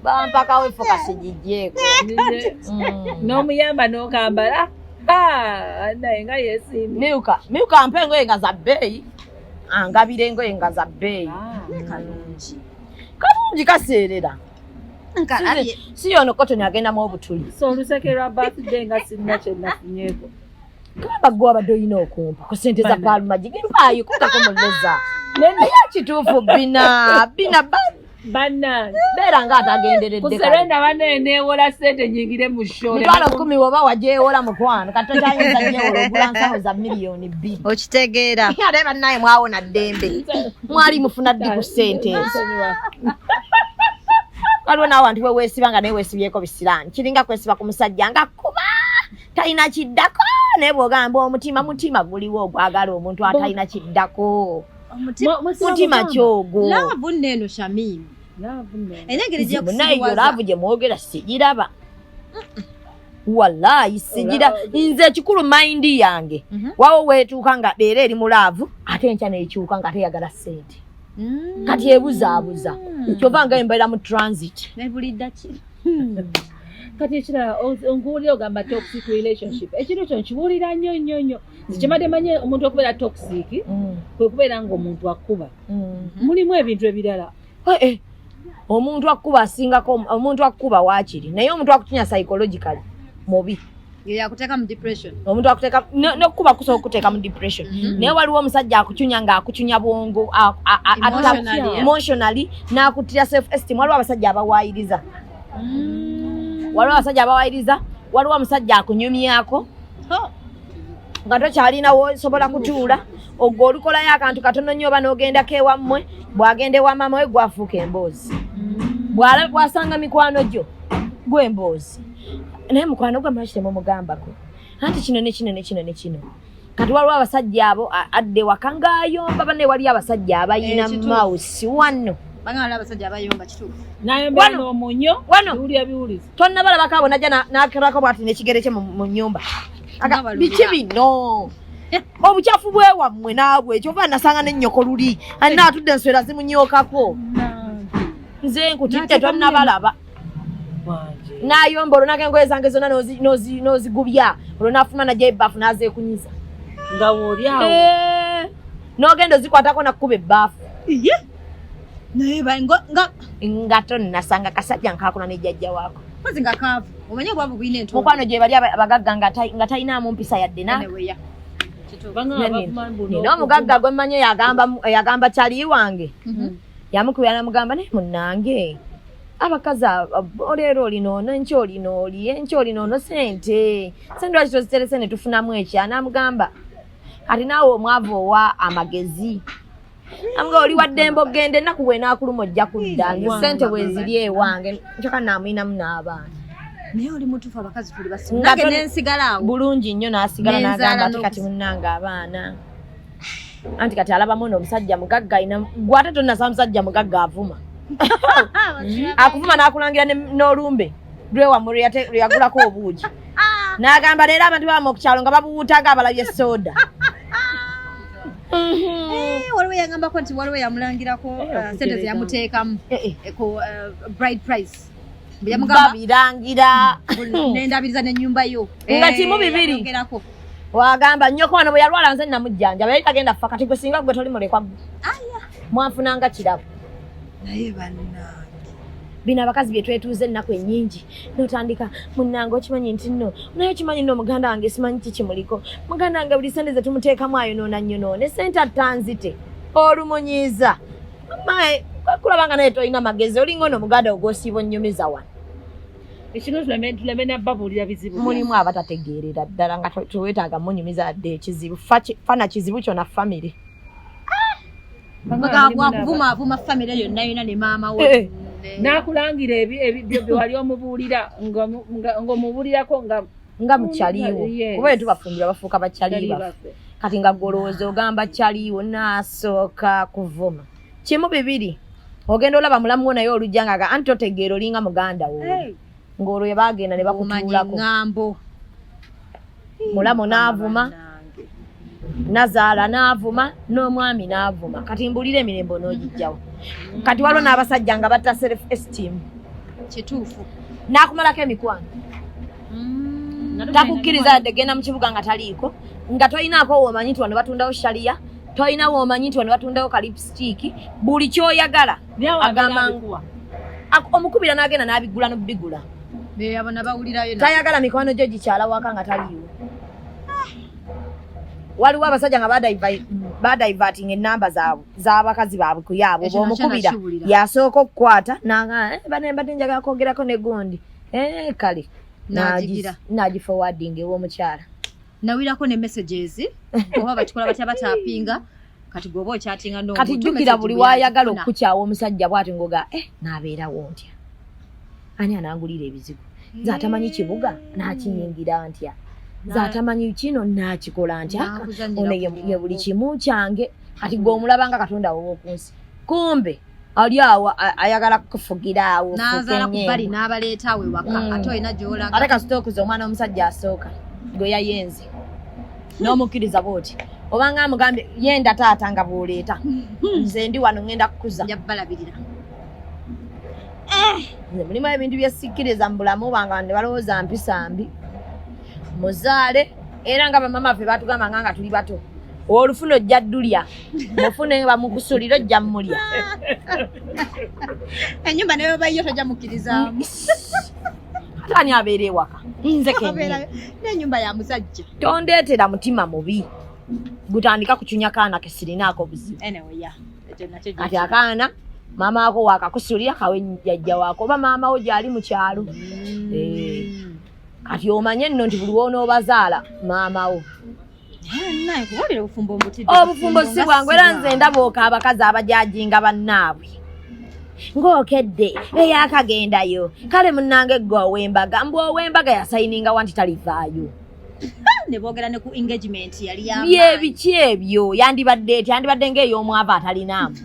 bampakawe focus gijjeeko n'omuyamba n'okambala naye nga yesimbi miuka mpa engoye nga za bbeeyi angabira engoye nga za bbeeyi kalungi kaseerera si yono kotoni agendamu obutuli so oluseke lwa birthday nga sirina kyenafunyeeko kaba gwe abadde olina okumpa ku sente za kaalumagi gempaayo kutako muleza naye kituufu bina banna beera ng'atagenderedde kuserenda baneneewola sente nyingire mu shole mitwalo 10 woba wagyewola mukwano kati tokyayinza gyewola ogula nsawo za miliyoni 2 okitegeera ate bannaye mwawona ddembe mwali mufuna ddi ku sente ezo waliwo n'abantu bwe weesiba nga naye weesibyeko bisiraani kiringa kwesiba ku musajja nga kuba talina kiddako naye bw'ogamba omutima guliwo ogwagala omuntu atalina kiddako mutima kyogwo laavu nneeno Shamimu engeri gyekusiwaza laavu gye mwogera sigiraba wallahi sigira nze ekikulu mayindi yange wawo weetuuka nga leero eri mu laavu ate enkya neekyuka nga teyagala ssente kati ebuzaabuza kyova nga embeera mu transit nebuliddaki kati ekirala onkuwulira ogamba toxic relationship ekintu ekyo nkibuulira nnyo nzikimadde manye omuntu okubeera toxic kwe kubeera ng'omuntu akuba mulimu ebintu ebirala omuntu akuba asingako omuntu akuba waakiri naye omuntu akutunya psychologically mubi yakuteeka mu depression omuntu akuteeka nokuba kusobola okuteeka mu depression naye waliwo omusajja akucunya ng'akucunya bwongo emotionally n'akutira self esteem waliwo abasajja abawaayiriza waliwo omusajja akunyumyako nga tokyalinawo osobola kutuula ogwo olukolayo akantu katono nnyo oba n'ogendako ewammwe bw'agenda ewa maama we gwafuuka emboozi bwasanga mikwano gyo gwe mboozi naye mukwano gwe mwakitemu mugambako anti kino ne kino ne kino ne kino kati waliwo abasajja abo adde waka ng'ayomba banne wali abasajja abayina mawusi wano bangala abasajja abayomba kituufu nayombera n'omunyo biwulira biwuliza tonna balabako abo najja n'akerako bwati n'ekigere kye mu nnyumba biki bino obukyafu bwewammwe naabwe ekyo oba nasanga n'ennyoko luli alina atudde enswera zimunyookako nze nkutidde tonnabalaba n'ayomba olwo naga engoye zange zonna n'ozigubya olwo n'afuna najja ebbaafu n'azeekunyiza nga woolyawo n'ogenda ozikwatako nakkuba ebbaafu naye nga tonnasanga kasajja nkaakula ne jjajja waako kozi nga kaavu omanye obwavu bwine entono mukwano gye bali abagagga nga talinaamu mpisa yadde nina omugagga gwe mmanyi yagamba kyali wange yamukubira namugamba naye munnange abakazi oleero olinoono enky olinoli enky olinoono sente lwaki toziterese ne tufunamu ekya namugamba kati naawe omwavu owa amagezi amuga oli waddembe ogende ennaku bwenaakuluma ojja kudda nze sente bweziri ewange nkyokka naamuyinamu n'abaana naye oli mutuufu abakazi tuli basinage nensigala awo bulungi nnyo n'asigala n'agamba ati kati munnanga abaana anti kati alabamu n'omusajja mugagga ayina gwe ate tonnasaba musajja mugagga avuma akuvuma n'akulangira n'olumbe lwewamu lwe yagulako obuugi n'agamba leero abantu baba ku kyalo nga babuwuutaga abalabye soda waliwo yagambako nti waliwo yamulangirako sente zeyamuteekamu ku bride price babirangira nendabiriza n'ennyumba yo nga kimu bibiri wagamba nnyoko wano bwe yalwala nze namujjanjaba yali tagenda ffa kati gwe singa gwe toli mulekwa mwanfunanga kirabo naye bannange bino abakazi bye twetuuza ennaku ennyingi n'otandika munnange okimanyi nti nno naye okimanyi nno muganda wange simanyi kikimuliko muganda wange buli sente ze tumuteekamu ayonoona nnyonoone sente attanzite olumunyiiza mae kulabanga naye tolina magezi olinga ono muganda ogwosiiba onnyumiza wano ekino tuleme nabbabuulira bizibu mulimu abatategeerera ddala nga teweetaaga munyumiza dde ekizibu fana kizibu kyona famire wakuvuma famire yonna yona ne maama we n'akulangira ebyo byewali omubuulira ng'omubuulirako nga mukyaliiwo kuba tubafumbira bafuuka bakyaliiwo kati nga golowooza ogamba kyaliiwo n'asooka kuvuma kimu bibiri ogenda olaba mulamu wo naye olujja nga anti totegeera olinga muganda wo ng'olwo yebagenda ne bakutuulako mulamu n'avuma nazaala n'avuma n'omwami n'avuma kati mbuulira emirembe n'ogijjawo kati waliwo n'abasajja nga batta self esteem kituufu n'akumalako emikwano takukkiriza yadde genda mu kibuga nga taliiko nga tolinaako womanyi nti wano batundawo shaliya tolina womanyi nti wano batundawo kalipsitiiki buli kyoyagala agamba omukubira n'agenda n'abigula n'obigula beyabona bawulirayo tayagala mikwano gyo gikyala waka nga taliiwo waliwo abasajja nga badaivatinga ennamba zaabwe z'abakazi baabwe ku yaabwe bw'omukubira yasooka okukwata mbadde njagala kwogerako ne gundi kale n'agiforwardinga ew'omukyala nawirako ne messages oba bakikola batya batapinga kati gwoba okyatinga no kati jjukira buli waayagala okukukyawa omusajja bw'ati ngoga n'abeerawo ntya ani anangulira ebizibu zaatamanyi kibuga n'akiyingira ntya zaatamanyi kino n'akikola ntya ono ye buli kimu kyange kati gwe omulabanga katonda w'okunsi kumbe ali awo ayagala kufugira awo n'azaala ku bali n'abaleeta awe waka ate olina gy'olaga ate kasitookuza omwana omusajja asooka gwe yayenze n'omukkiriza bw'oti obanga amugambye yenda taata nga bw'oleeta nze ndi wano ngenda kukuza njabbalabirira mulimu ebintu byesikkiriza mu bulamu bwanga ne balowooza mpisa mbi muzaale era nga bamama ffe batugamba nga tuli bato olufuno ojja ddulya mufune bamukusulira ojja mmulya ennyumba naye bayiyo tojja mukkirizaamu atani abeera ewaka nze kennyini n'ennyumba ya musajja tondeetera mutima mubi gutandika kucunya kaana ke sirinaako buzibu kati akaana maama wako wakakusulira kawe jjajja waako oba maama wo gyali mu kyalo kati omanye nno nti buli woonoobazaala maama wo obufumbo si bwangu era nze ndabooka abakazi abajajinga bannaabwe ng'okedde eyakagendayo kale munnange gwe ow'embaga mbu ow'embaga yasayininga wanti talivaayo ne boogera ne ku engagement yali ya bye biki ebyo yandibadde ng'ey'omwava atalinaamu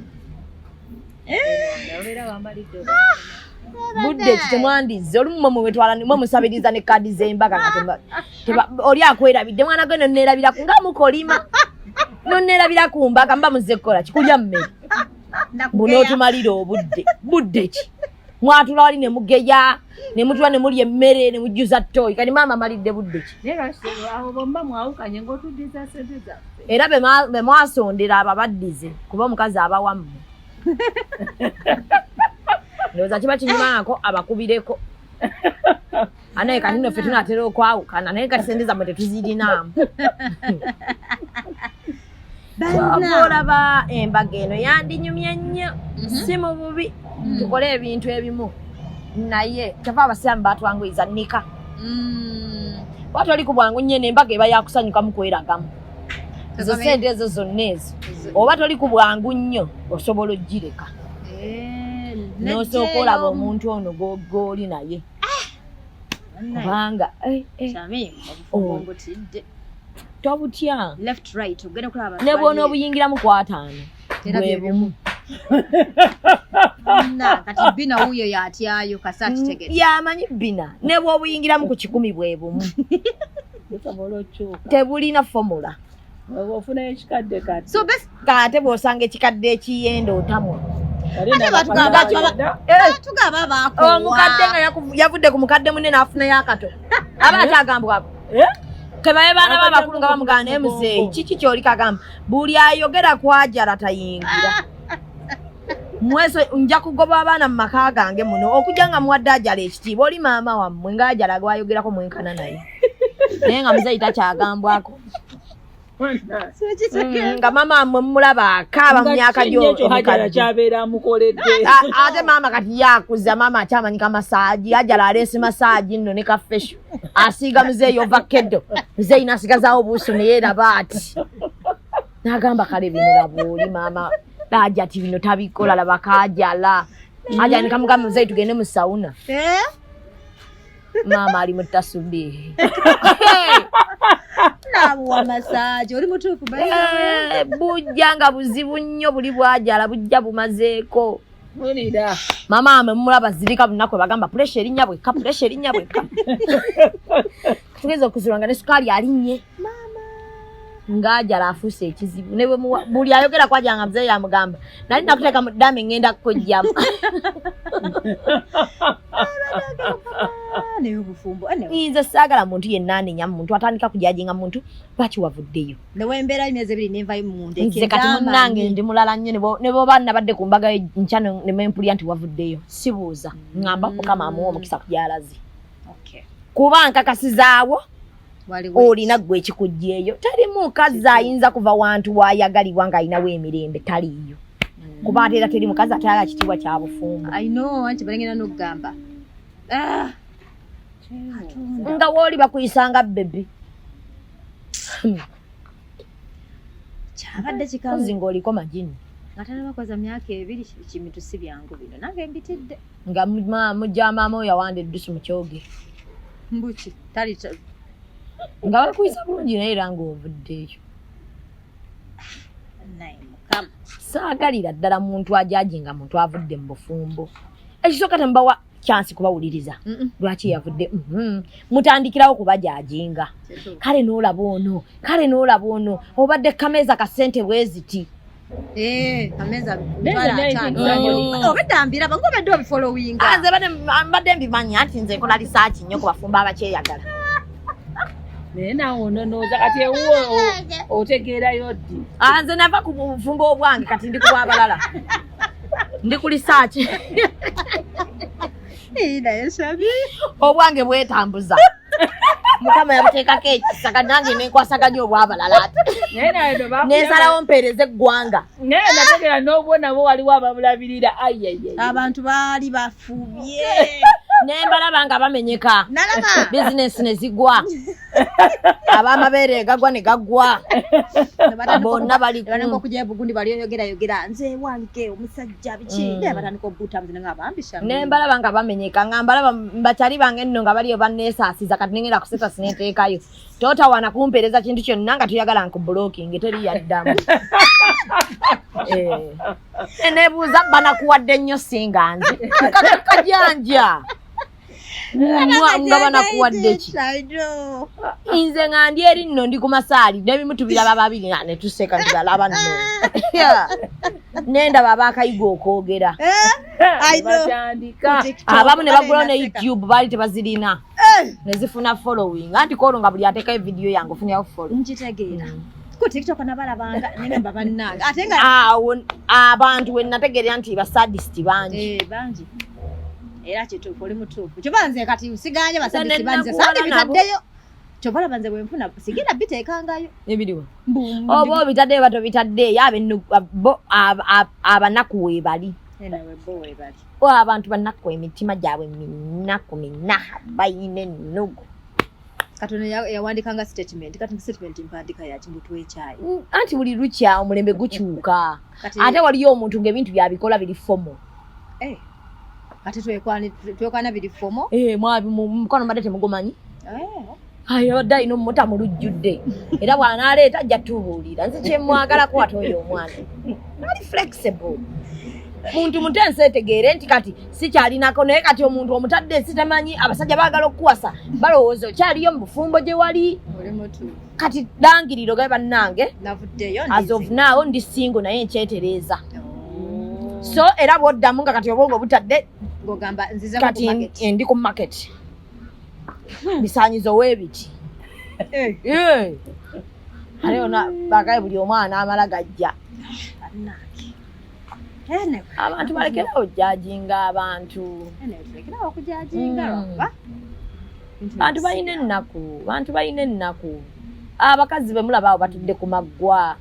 budde kitemwandize olumu mwe musabiriza ne kaadi z'embaga nga oli akwerabidde mwana gwe nonneerabiraku nga mukolima nonneerabira ku mbaga mba muzze kukola kikulya mmere bunootumalira budde ki mwatula wali ne mugeya ne mutula ne mulya emmere ne mujjuza ttooyi kati maama amalidde budde ki era be mwasondera ababaddize kuba omukazi abawammwe ndowooza kiba kinyumaako abakubireko anaye kati nno ffe tunaatera okwawukana naye kati sente zammwe tetuzirinamu oba olaba embaga eno yandinyumye nnyo si mu bubi tukole ebintu ebimu naye kyava abasiraamu batwanguyiza nika wati oli ku bwangu nnyo embaga eba yakusanyukamu kweragamu ezo sente ezo zonna ezo oba toli ku bwangu nnyo osobola ogireka n'osooka olaba omuntu ono gw'oli naye kubanga tobutya ne bwona obuyingiramu ku 5 bwe bumu kati bina wuyo yatyayo kasa kitegedde yamanyi bina ne bw'obuyingiramu ku 10 bwe bumu tebulina fomula ofunayo ekikadde kati kate bw'osanga ekikadde ekiyenda otamwa tugaba bakowa omukadde nga yavudde ku mukadde munne n'afunayo akato aba akyagambwako tebaye baana babakulu nga bamugana naye muzeeyi kiki kyoli kagamba buli ayogera kwajala tayingira mweso nja kugoba abaana mu maka gange muno okujja nga muwadde ajala ekitiibwa oli maama wammwe ng'ajala gwayogerako mwenkana naye naye nga muzeeyi takyagambwako nga maama wammwe mumulaba akaaba mu myaka ate maama kati yakuza maama akyamanyika masaaji ajala aleese masaaji nno ne kafesho asiiga muzeeyi ovakkeddo muzeeyi n'asigazaawo obuuso naye eraba ati n'agamba kale bino labuuli maama laja ati bino tabikola laba kaajala aja nikamugamba muzeeyi tugende mu sawuna maama ali mu tasubbihi nabuwa masaaji oli mutuufu bujja nga buzibu nnyo buli bwajala bujja bumazeeko maama ame mumulaba zirika bunaku bagamba puresha erinnya bwekka tugeza okuzulwanga ne sukaali alinnye ng'ajala afuuse ekizibu ne buli ayogera kwajanga muzeeyi amugamba nali nakuteeka mu ddambi ngenda kukojjamu nze saagala muntu yenna anenya muntu atandika kujajinga muntu lwaki wavuddeyo newembeera emyezi 2 nenvayo munda nze kati munnange ndi mulala nnyo ne bwoba nabadde ku mbaga nkya ne mempulya nti wavuddeyo sibuuza ngamba mukama amuwa omukisa kujalazi kuba nkakasizaawo olina gwe ekikujjeeyo teri mukazi ayinza kuva wantu wayagalibwa ng'alinawo emirembe taliiyo kuba ate era teri mukazi atayagala kitiibwa kya bufumbo anti balengera n'okugamba nga wooli bakuyisanga bebi kyabadde kikazi ozi ng'oliko magini nga tanabakoza myaka 2 kimintu si byangu bino nange mbitidde nga mujja maama oyo yawanda eddusu mu kyoge mbuki tali nga bakuyisa bulungi naye era ng'ovuddeeyo naye mukama saagalira ddala muntu ajajinga muntu avudde mu bufumbo ekisooka tembawa kyansi kubawuliriza lwaki yavudde mutandikirawo kubajajinga kale n'olaba ono obadde kameeza kasente bweziti kameza obedambira bangu obedde obifolowinga nze mbadde mbimanyi anti nze nkola lisaaki nnyo ku bafumbo abakyeyagala naye nawe ononooza kati ewuwo otegeerayo ddi nze nava ku bufumbo obwange kati ndi kubwabalala ndi ku lisaaki naye sabi obwange bwetambuza mukama yabuteekako ekisaka nange nenkwasaganya obwabalala ati nensalawo mpeereza eggwanga naye nategera n'obwo nabo waliwo abamulabirira abantu baali bafubye Nembalaba nga bamenyeka. Nalaba. Business ne zigwa. Abamabere gagwa ne gagwa. Bonna bali Banako kujja Bugundi bali yogera nze wange omusajja biki ne batandika obuta mzina ngabambisha. Nembalaba nga bamenyeka ngambalaba mbachali bange nno nga bali obanesasiza kati nengera kuseta sineteekayo. Tota wana kumpereza kintu kyonna nga tuyagala nkublocking teri yaddamu. Enebuuza banakuwadde nnyo singa nze. Kajanja. Nga banakuwadde ki? Nze nga ndi eri nno ndi ku masaali n'ebimu tubiraba babiri ne tuseka tubalaba nno. Nenda baba akayiga okwogera. Abamu ne bagulawo ne YouTube baali tebazirina. Ne zifuna following. Anti kolo nga buli ateekayo video yange ofunyayo follow. Nkitegeera. Ku TikTok nabalabanga nengamba bannanga. Ate nga abantu we nategeera nti basadist bangi. Bangi. Era kituufu oli mutuufu. Kyobanze kati usiganye basadist bangi sandi bitaddeyo. Kyobala banze bwenfuna sigenda biteekangayo. Ebiriwa. Obo bitadde bato bitadde yabe abanaku we bali. Enawe bo we bali. Abantu banaku emitima gyabwe minaha bayine nnugu. Katone yawandikanga statement kati statement mpandika ya kimbutu echayi. Anti buli lukya omulembe gukyuka. Ate waliyo omuntu ng'ebintu byabikola biri fomo. Ate twekwana biri fomo. Mwabi mukono mbadde temugomanyi. Ayo dai no mota mulujjudde. Era bw'anaaleeta ajja tubuulira. Nze kye mwagala ko ate oyo omwana. Ali flexible. Muntu mutense tegeere nti kati si kyalinako naye kati omuntu omutadde sitamanyi abasajja baagala okuwasa balowooza okyaliyo mu bufumbo gye wali. Kati dangiriro gabe bannange. Navuddeyo as of now ndi single naye nkyetereeza. So era bw'oddamu nga kati obwongo butadde ng'ogamba nziza kati ndi ku market. Bisaanyizo weebiti. Aleona bagaye buli omwana amala gajja. Abantu balekerawo jajinga abantu. Balekerawo kujajinga ba. Bantu bayine ennaku. Abakazi be mulaba batudde ku maggwa.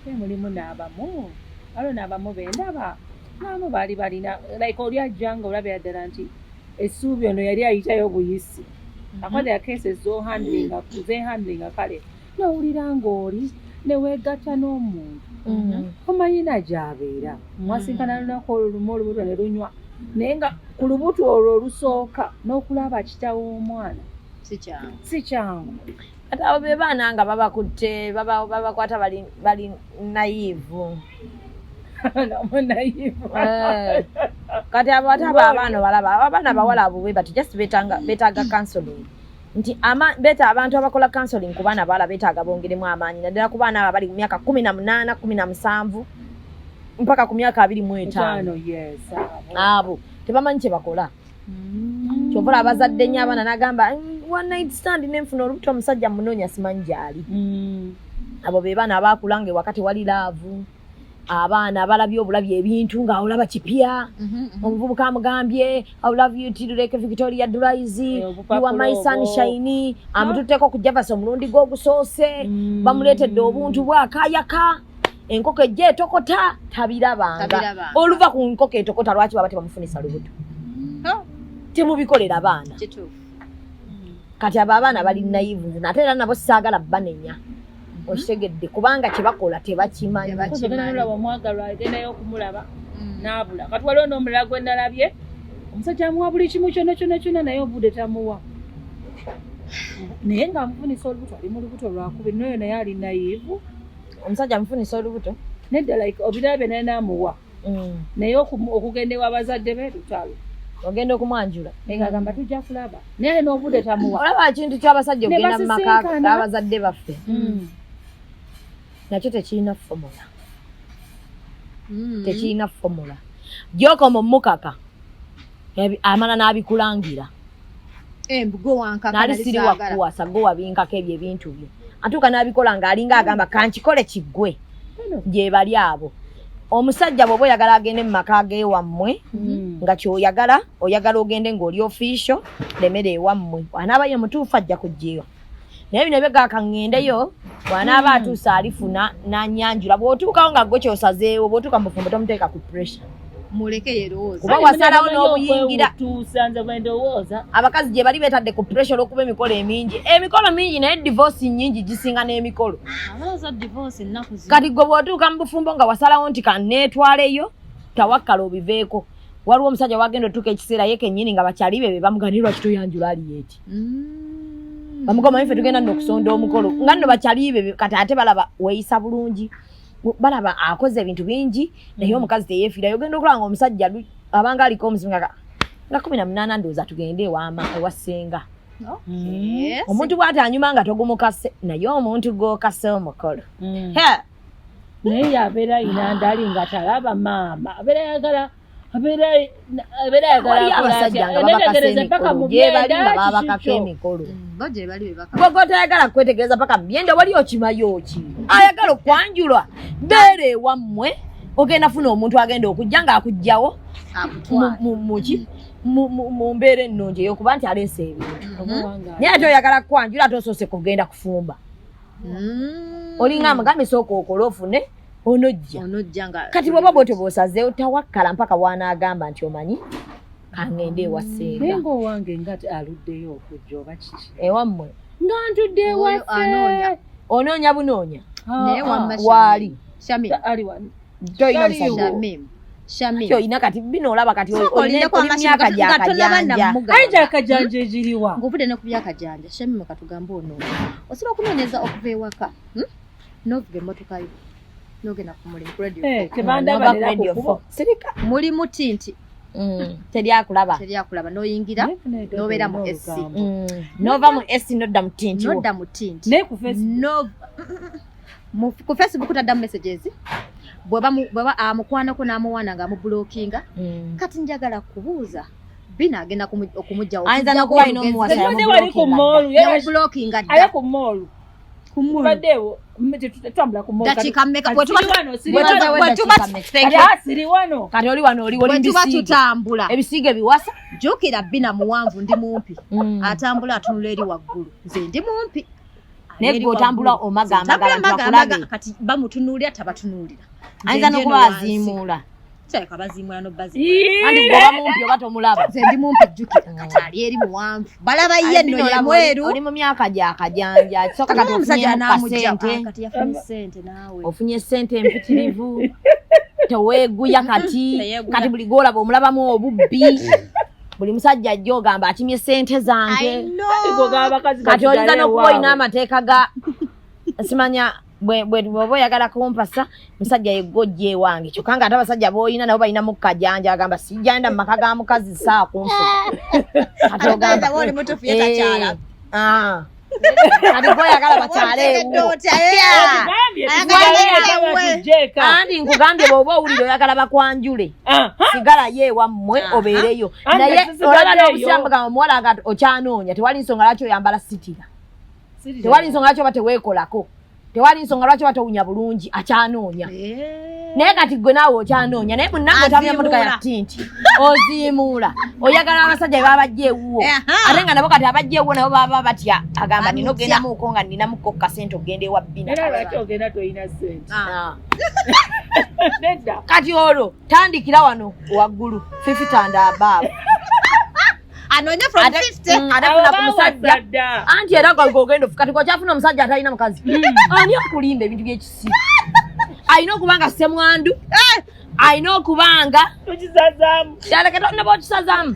Mulimu n'abamu. Waliwo n'abamu bendaba. N'amu baali balina like oli ajjanga olabira ddala nti essuubi ono yali ayitayo obuyisi. Akwada cases handling kale. N'owulira ng'oli ne weegatta n'omuntu. Omanyina gy'abeera. Mwasinkana lunaku olumu olubuto ne lunywa. Naye nga ku lubuto olwo olusooka n'okulaba kitaawo w'omwana. Si kyangu. Kati abo be baana nga babakutte babakwata bali naive. Kati abo ate abaana balaba abaana bawala abo bwe bati just betaaga counseling. Nti beta abantu abakola counseling ku baana bala betaaga bongeremu amaanyi naddala ku baana abali mu myaka 18, 17 mpaka ku myaka 25. Abo tebamanyi kye bakola. Kyovola abazadde nnyo abaana n'agamba one night stand n'enfuna olubuto omusajja munoonya simanyi gy'ali. Abo be baana abaakulanga wakati wali laavu. Abaana abalabye obulabye ebintu nga olaba kipya. Omuvubuka amugambye I love you till like Victoria Dulaizi. You are my sunshine. Amututeko ku Jefferson omulundi gw'ogusoose. Bamuleetedde obuntu bwakayaka. Enkoko ejja etokota tabirabanga. Oluva ku nkoko etokota lwaki baba tebamufunisa lubuto. Temubikolera abaana. Kati abo abaana bali naive nate era nabo saagala banenya. Ostegedde kubanga kye bakola tebakimanyi. Olaba omwagalwa agendayo okumulaba n'abula. Kati waliwo n'omulala gwe nalabye omusajja amuwa buli kimu kyonna naye obudde tamuwa. Naye ng'amufunisa olubuto ali mu lubuto lwakubiri n'oyo naye ali naive. Omusajja amufunisa olubuto? Nedda like obirabye naye n'amuwa. Naye okugenda ew'abazadde be lutalo. Ogenda okumwanjula. Ng'agamba tujja kulaba. Naye n'obudde tamuwa. Olaba ekintu ky'abasajja okugenda mu maka g'abazadde baffe. Nakyo tekirina formula. Tekirina formula. Gy'okoma omukaka amala n'abikulangira. Embugo wankaka nali siri wakuwasa go wabinkako ebyo ebintu byo. Atuuka n'abikola ng'alinga agamba kankikole kiggwe. Gye bali abo. Omusajja bw'oba oyagala agende mu maka g'ewammwe nga ky'oyagala ogende ng'oli official lemere ewammwe. Anaaba ye mutuufu ajja kujjeyo. Naye bino byegaka ŋŋendeyo bw'anaaba atuusa alifuna n'annyanjula bw'otuukawo nga gwe ky'osazeewo bw'otuuka mu bufumbo tomuteeka ku pressure. muleke yerowooza kuba wasalawo n'obuyingira tuusanze bwendowooza abakazi gye bali betadde ku pressure olw'okuba emikolo emikolo mingi naye divorce nyingi gisinga n'emikolo abalooza divorce ennaku zino kati gwe bw'otuuka mu bufumbo nga wasalawo nti kanneetwaleyo tawakkala obiveeko waliwo omusajja wagenda otuuka ekiseera ye kennyini nga bakyali be bamuganirwa kitoyanjula ali eti bamugamba ife tugenda nno okusonda omukolo nga nno bakyali be kati ate balaba weeyisa bulungi balaba akoze ebintu bingi naye omukazi teyeefiirayo ogenda okulaba nga omusajja abanga aliko omuzimu nga 18 ndowooza tugende ewa ssenga omuntu bw'atanyuma nga togumukase naye omuntu gw'okase omukolo naye yabeera ayina ndali nga talaba maama abeera ayagala abasajja nga babakase emikolo gye bali nga babakako emikolo gwe tayagala kwetegereza paka myenda wali okimayo ki ayagala okwanjulwa beera ewammwe ogenda funa omuntu agenda okujja ng'akugjawo mu mbeera ennungi eyokuba nti aleese ebintu naye ate oyagala kwanjula ate osoose kugenda kufumba olinga amugambe sooka okola ofune onojja kati bw'oba bw'otyo bw'osazeewo tawakkala mpaka wanaagamba nti omanyi kangende ewa ssenga naye ng'owange nga aluddeyo okujja oba kiki ewammwe nga ntudde ewaffe onoonya bunoonya naye waali toyina Shamim kyoyina kati bino olaba kati oli myaka gyakajanja ayinza akajanja egiriwa ng'ovudde ne ku byakajanja Shamim katugambe onoonya osobola okunoonyeza okuva ewaka n'ovuga emmotoka yo n'ogenda ku mulimu ku radio sirika muli muti nti teryakulaba n'oyingira n'obeera mu SC nova mu SC nodda mu tinti nodda mu tinti naye ku Facebook ku Facebook taddamu messages bweba amukwanako n'amuwaana ng'amubulookinga kati njagala kubuuza bina agenda okumugjawo ayinza n'okuba alina omuwasa wali ku moolu yamubulookinga dda ku moolu baddeewo tutambula ku moolu dakiika mmeka siri wano kati oli wano oli tuba tutambula ebisiige biwasa jjukira bina muwanvu ndi mumpi atambula atunula eri waggulu nze ndi mumpi naye gwe otambula omagamaga kati bamutunuulira tabatunuulira ayinza n'okuba aziimuula kyaleka baziimuula anti gwoba mumpi oba tomulaba nze ndi mumpi jjukira kati ali eri muwanvu balaba ye nno ye mweru oli mu myaka gyakajanja soka kati kati yafunye sente naawe ofunye sente empitirivu teweeguya kati buli gwolaba omulabamu obubbi buli musajja ajja ogamba akimye sente zange kati oyinza n'okuba olina amateeka ga simanya bw'oba oyagala kumpasa musajja yeggojja ewange kyokka nga ate abasajja b'olina nabo balinamu kajanja agamba sijjanda mu maka ga mukazi saa kunfuka kati ogamba kati gwoyagala bakyale kandi nkugambye bw'oba owulire oyagala bakwanjule sigalayo ewammwe obeereyo naye olaba n'obusirambugamba omuwala nga okyanoonya tewali nsonga lwaki oyambala sitira tewali nsonga lwaki oba teweekolako tewali nsonga lwaki oba towunya bulungi akyanoonya naye kati gwe naawe okyanoonya naye munnange otamya motoka ya tinti oziimuula oyagala abasajja baba bajja ewuwo ate nga nabo kati abajja ewuwo nabo baba batya agamba nina ogendamuko nga ninamuko kasente ogenda ewa bbina kati olwo tandikira wano waggulu 50 and above anoonye from 50 atafuna ku musajja anti era gwogenda kati kokyafuna omusajja atalina mukazi ani okulimba ebintu by'ekisiru alina okuba nga ssemwandu alina okuba nga tukisazaamu yaleketonna bookisazaamu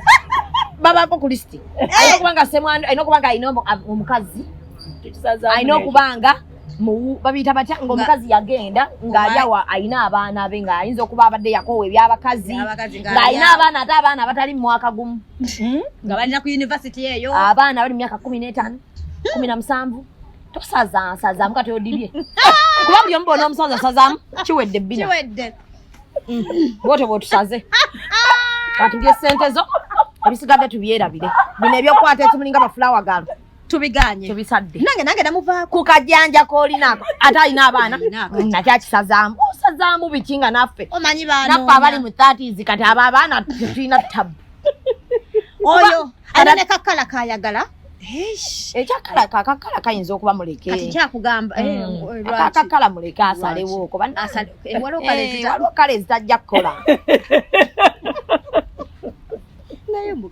babako ku lisiti alina okuba nga ssemwandu alina okuba nga alina omukazi alina okuba nga babiyita batya ng'omukazi yagenda ng'ali awo alina abaana be ng'ayinza okuba abadde yakoowa ebyabakazi ng'alina abaana ate abaana abatali mu mwaka gumu nga balina ku yunivasity eyo abaana bali mu myaka 15 17 tosazaamu kati odibye kuba buli omu bona omusaza asazaamu kiwedde bbina bwotyo bwotusaze katulye sente zo ebisigadde tubyerabire bino ebyokukwata ekimulinga bafulawa galo tubiganye tubisadde nange namuvaako ku kajjanja k'olinako ate alina abaana nakyakisazaamu osazaamu biki nga naffe omanyi naffe abali mu 30s kati abo abaana tetulina tabu oyo alina ne kakala kayagala ekyakakala kayinza okuba muleke kati kyakugamba akakala muleke asalewo waliwo kale zitajja kukola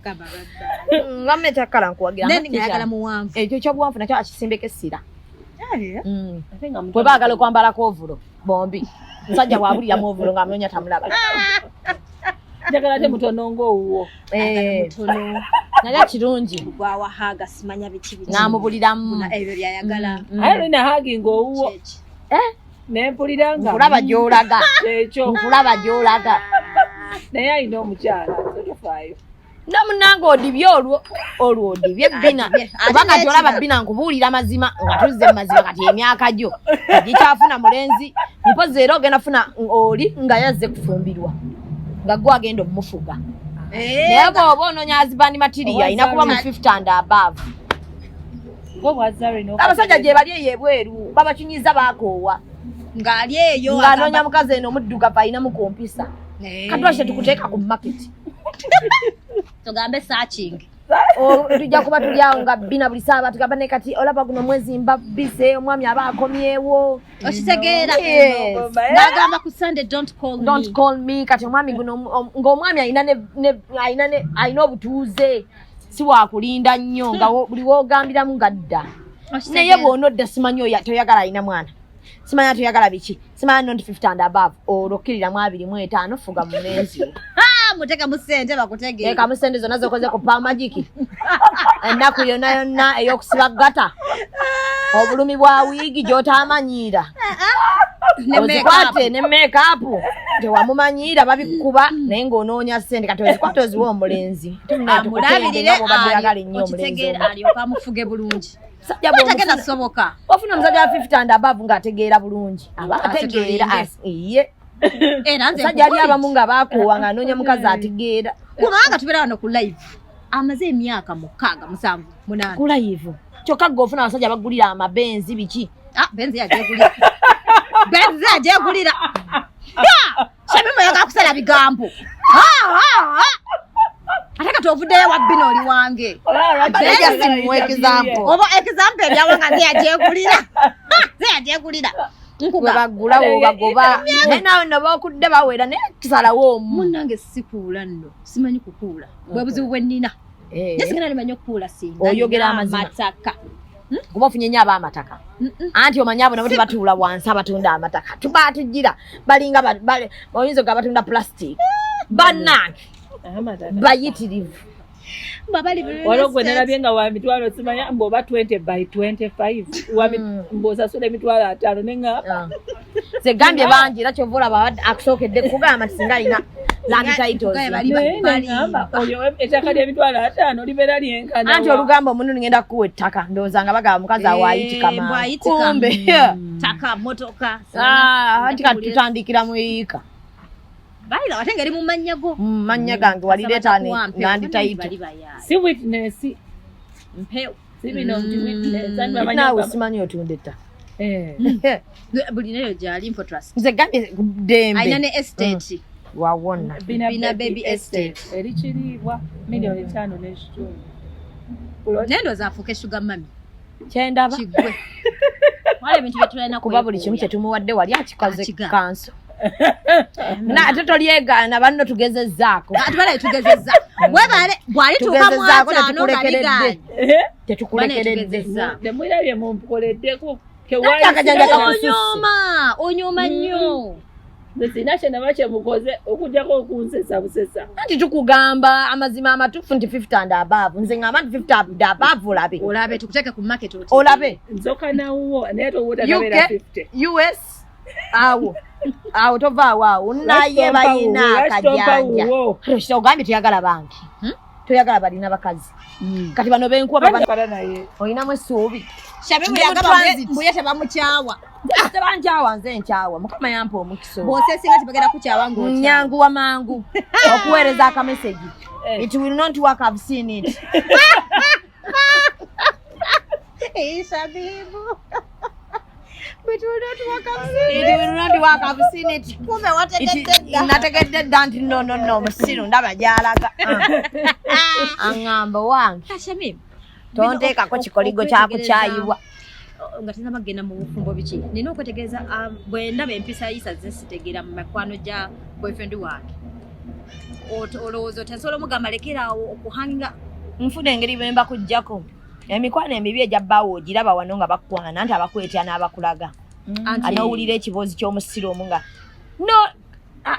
mukama babba ngamme takala nkuwagira nani ngayagala muwanvu ekyo ky'obuwanvu nakyo akisimbeko essira Bwe bwe baagala okwambala kovulo bombi musajja bwabuliramu ovulo ng'amunoonya tamulaba njagala ate mutono ng'owuwo mutono naye kirungi gwawahaga simanya biki n'amubuliramu ebyo byayagala aye lina hagi ng'owuwo nempulira nga nkulaba gy'olaga ekyo nkulaba gy'olaga naye alina omukyala tofaayo namunanga odibye olwo odibye bina kubanga gyolaba bina nkubuulira mazima nga tuzze mazima kati emyaka gyo gikyafuna mulenzi mpozi era ogenda funa oli nga yazze kufumbirwa nga gwe agenda omumufuga naye bw'oba onoonya azibandi matiriya ayina kuba mu 50 and above abasajja gye bali eyo ebweru babakinyiza baakoowa ng'ali eyo ng'anoonya mukazi eno omuddugavu ayinamu kompisa katwashe tukuteeka ku maketi togambe searching tujja kuba tuli awo nga bina buli saaba tugamba ne kati olaba guno mwezi mbabise omwami aba akomyewo okitegeera n'agamba ku Sunday don't call me kati omwami guno ng'omwami ayina obutuuze si wakulinda nnyo nga buli woogambiramu nga dda naye bw'onodda simanyi oyo toyagala ayina mwana simanya toyagala biki simanya not 50 and above olokkiriramu 25 fuga mu menzi muteka mu ssente bakutegeera eka mu ssente zonna zokoze ku paamagiki ennaku yonna yonna ey'okusiba gata obulumi bwa wiigi gy'otamanyiira ozikwate ne meekaapu tewamumanyiira babikuba naye ng'onoonya ssente kati ozikwate oziwa omulenzi mulabirire okitegeera alyoka amufuge bulungi tagenda soboka ofuna omusajja wa 50 and above ng'ategeera bulungi aba ategeera iye sajja ali abamu nga baakoowa ng'anoonya mukazi ategeera kubanga tubeera wano ku live amaze emyaka 6 7 ku live kyokka gwe ofuna abasajja bagulira amabenzi biki benzi yagyegulira benzi yagyegulira Shamimu yaga kusala bigambo ate kati ovuddeyo wa bino oli wange oba example ebyawanga nzeyagyegulira bagula wobagoba naye nawe nobakudde bawera naye tusalawo omu munnange sikuula nno simanyi kukuula bwe buzibu bwe nnina nasigenda nimanyi okukuula singa oyogera amataka kuba ofunye nnyo ab'amataka anti omanyi abo nabo tebatuula wansi abatunda amataka tubaatujjira balinga oyinza oga batunda plastic bannange bayitirivu waliwo gwe nalabye nga wa mitwalo simanya mboba 20 by 25 mbosasula emitwalo 5 neŋŋamba segambye bangi era kyova olaba akusookedde kugamba nti singa alina land titles neŋŋamba oyo ettaka ly'emitwalo 5 libeera lyenkana anti olugamba omundu ngenda kukuwa ettaka ndowooza nga bagamba mukazi awo ayitikakumbe taka motoka anti kati tutandikira mu yiika balira wate ngeri mu mannya go mannya gange walireeta nandi taito si witness mpeo si bino nti witness naawe simanyi otunda ettaka buli nayo gyali info trust nze gambye dembe ayina ne estate wawona bina baby estate erikiriibwa $5.5 nendo zaafuuka sugar mami kyendaba kigwe wale ebintu byetulina kuba buli kimu kyetumuwadde wali akikaze kanso ate tolyegaana banno tugezezzaako tubala tugezezza webale bwali tuuka mu 5 galigaali tetukulekeredde temwirabye mumpukoleddeko onyoma nnyo sina kyenaba kyemukoze okugjako okunsesa busesa anti tukugamba amazima amatuufu nti 50 and above nze ngamba nti 50 and above olabe tukuteeke ku market olabe nzoka nawuwo naye towuutagabera 50 US awo tovaawo awo naye balina akajanja ogambye toyagala bangi toyagala balina bakazi kati bano benkuwa naye olinamu essuubi Shamimu yagamba mbuye tebamukyawa tebankyawa nze nkyawa mukama yampa omukisa bw'oseesinga tebagenda kukyawa nyanguwa mangu okuweereza akameseji it will not work, I've seen it. Shamimu It will not work, I've seen it. Kume wategedde nategedde dda nti no musiru ndaba gyalaga aŋŋamba wange Shamimu tonteekako kikoligo kyakukyayiwa nga tena bagenda mu bufumbo biki nina okwetegereza bwe ndaba empisa yisa zesitegeera mu mikwano gya boyfriend wange olowooza oti nsobola omugamba lekeraawo okuhanga nfuna engeri bwe mba kujjako emikwano emibi egya bbaawo ogiraba wano nga bakwana nti abakwetya n'abakulaga anoowulira ekiboozi ky'omusiro omu nga no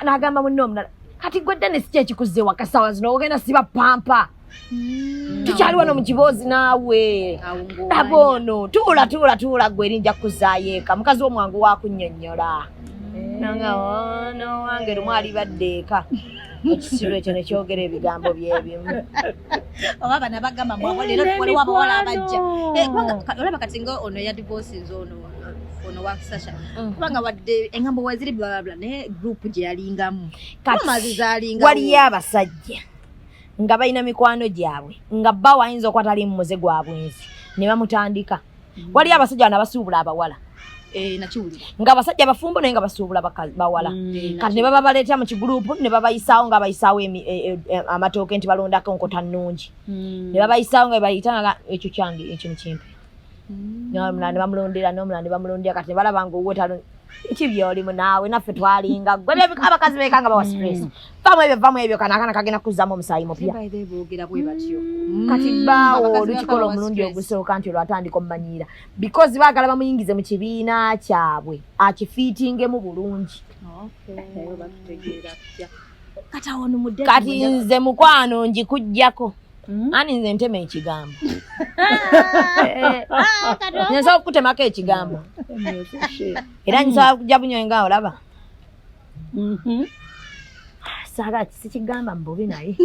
n'agamba munne omulala kati gwe Dennis ki ekikuzze wakasawa zino ogenda siba pampa tukyali wano mu kiboozi naawe aboono tuula gwe erinja kukuzaayo eka mukazi w'omwangu wakunnyonnyola nanga ono wange lumu alibadde eka ekisiro ekyo nekyogera ebigambo byebimu oba bana bagamba leero waliwo abawala abajja olaba kati nga ono ya divorces ono wa Sasha kubanga wadde engambo waziri blabla naye group gye yalingamu amazizalinga waliyo abasajja nga balina mikwano gyabwe nga bba wayinza okwatali mu muze gwa bwenzi ne bamutandika waliyo abasajja bana basuubula abawala nakiwulira nga abasajja bafumbo naye nga basuubula bawala kati ne baba baleeta mu kigurupu ne babayisaawo nga bayisaawo amatooke nti balondako nkota nnungi ne babayisaawo nga bayitanga ekyo kyange ekyo mukimpe n'omulala ne bamulondera n'omulala ne bamulondera kati ne balaba nga owetalo iki byolimu naawe naffe twalinga gwe abakazi beekanga bawa stress vamu ebyo kanakana kagenda kuzzamu omusaayi mupya kati bbaawo olukikola omulundi ogusooka nti olwatandika omumanyiira because baagala bamuyingize mu kibiina kyabwe akifiitingemu bulungi kati nze mukwano njikujjako ani nze ntema ekigambo nsobola okukutemako ekigambo era nsobola kujja bunyonyi nga olaba saala sikigamba mububi naye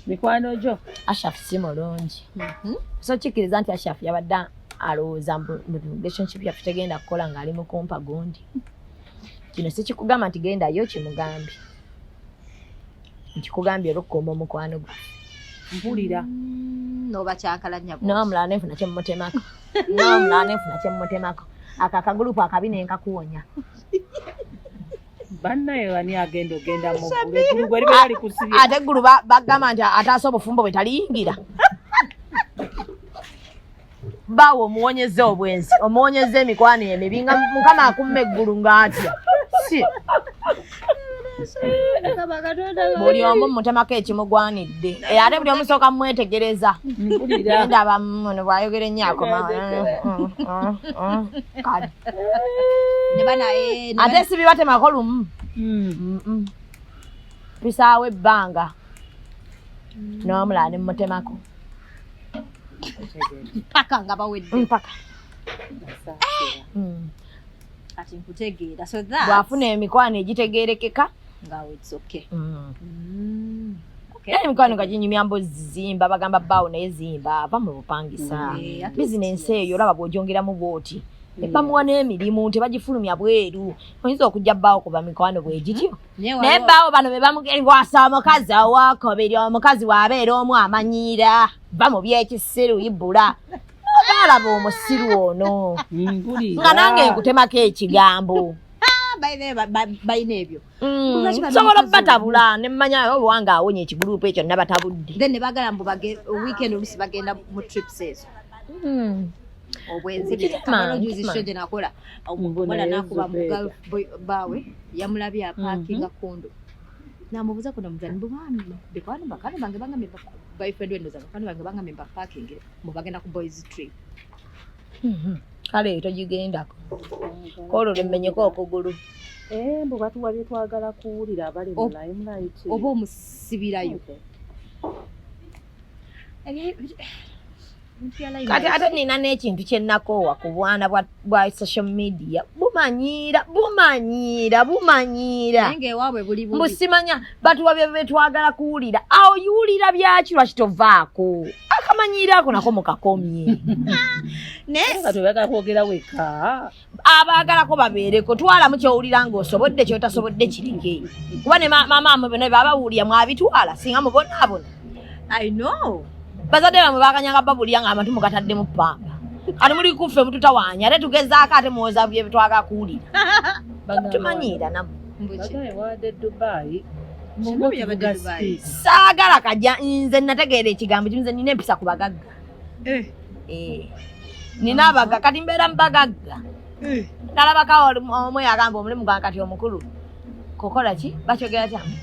mikwano gyo Ashraf si mulungi so kikkiriza nti Ashraf yabadde alowooza mu relationship yaffe tegenda kukola ng'ali mu kumpa gundi kino sikikugamba nti gendayo kimugambi nkikugambye olw'okukuuma omukwano gwe mpulira noba kyankalanya n'omulala nenfuna kyemumutemako ako akagurupu akabi nenkakuwonya bannaye wani agenda ogenda mugulu gwali bali kusibya ate eggulu bagamba nti ataasa obufumbo bwe taliyingira bawo omuwonyeza obwenzi omuwonyeza emikwano emibi nga mukama akumma eggulu ng'atya buli omu mutemako ekimugwanidde ate buli omusooka mumwetegereza ndaba muno bwayogera ennyo akoma ate si bibatemako lumu bisaawo ebbanga n'omulala ne mmutemako mpaka nga bawedde mpaka kati nkutegeera so that bw'afuna emikwano egitegeerekeka ngawe it's okay era emikwano nga ginyumya mbozi zimba bagamba bbaawo naye zimba ava mu bupangisa bizinensi eyo olaba bw'ogyongeramu bw'oti bamuwa n'emirimu tebagifulumya bweru oyinza okujja bbaawo kuba mikwano bwe gityo naye bbaawo bano be bamugeriwasa omukazi owakobiri omukazi waabeera omu amanyiira ba mu byekisiru ibbula baalaba omusiru ono nga nange nkutemako ekigambo balina ebyo nsobola batabula nemmanya obuwanga awonya ekigurupu ekyo nabatabudde then ne bagala mbu weekend olusi bagenda mu trips ezo obwenzi juzi nakola omukola nakuba mugal bawe yamulabye apaakinga kondo namubuza kuna muzani bwami bekwano bakano bange bangambe boyfriend wendoza bakano bange bangambe bapakingire mubagenda ku boys trip kale togigendako kolo lemenyeko okugulu mbu batuwabye twagala kuwulira abali mu limelight oba omusibirayo kati ate nina n'ekintu kyennakoowa ku bwana bwa social media bumanyiira naye ewaabwe buli bubi mbusimanya batuwabye betwagala kuwulira awo yiwulira byaki lwaki tovaako akamanyiira ako nako mukakomye nga tebagala kwogera weka abaagalako babeereko twalamu kyowulira ng'osobodde kyotasobodde kirike kuba ne maama bonna babawulira mwabitwala singa mubonaabona I know bazadde bamwe bakanyanga babulya nga amatu mukataddemu ppamba kati muli kuffe mututawaanya ate tugezaako ate muwoza bye bitwaga kuwulira tumanyiira nabo wadde Dubai saagala kajja nze nategeera ekigambo kimu nze nina empisa ku bagagga nina abagga kati mbeera mu bagagga nalabako omwe yagamba omulimu gwa kati omukulu kukola ki bakyogera kyamu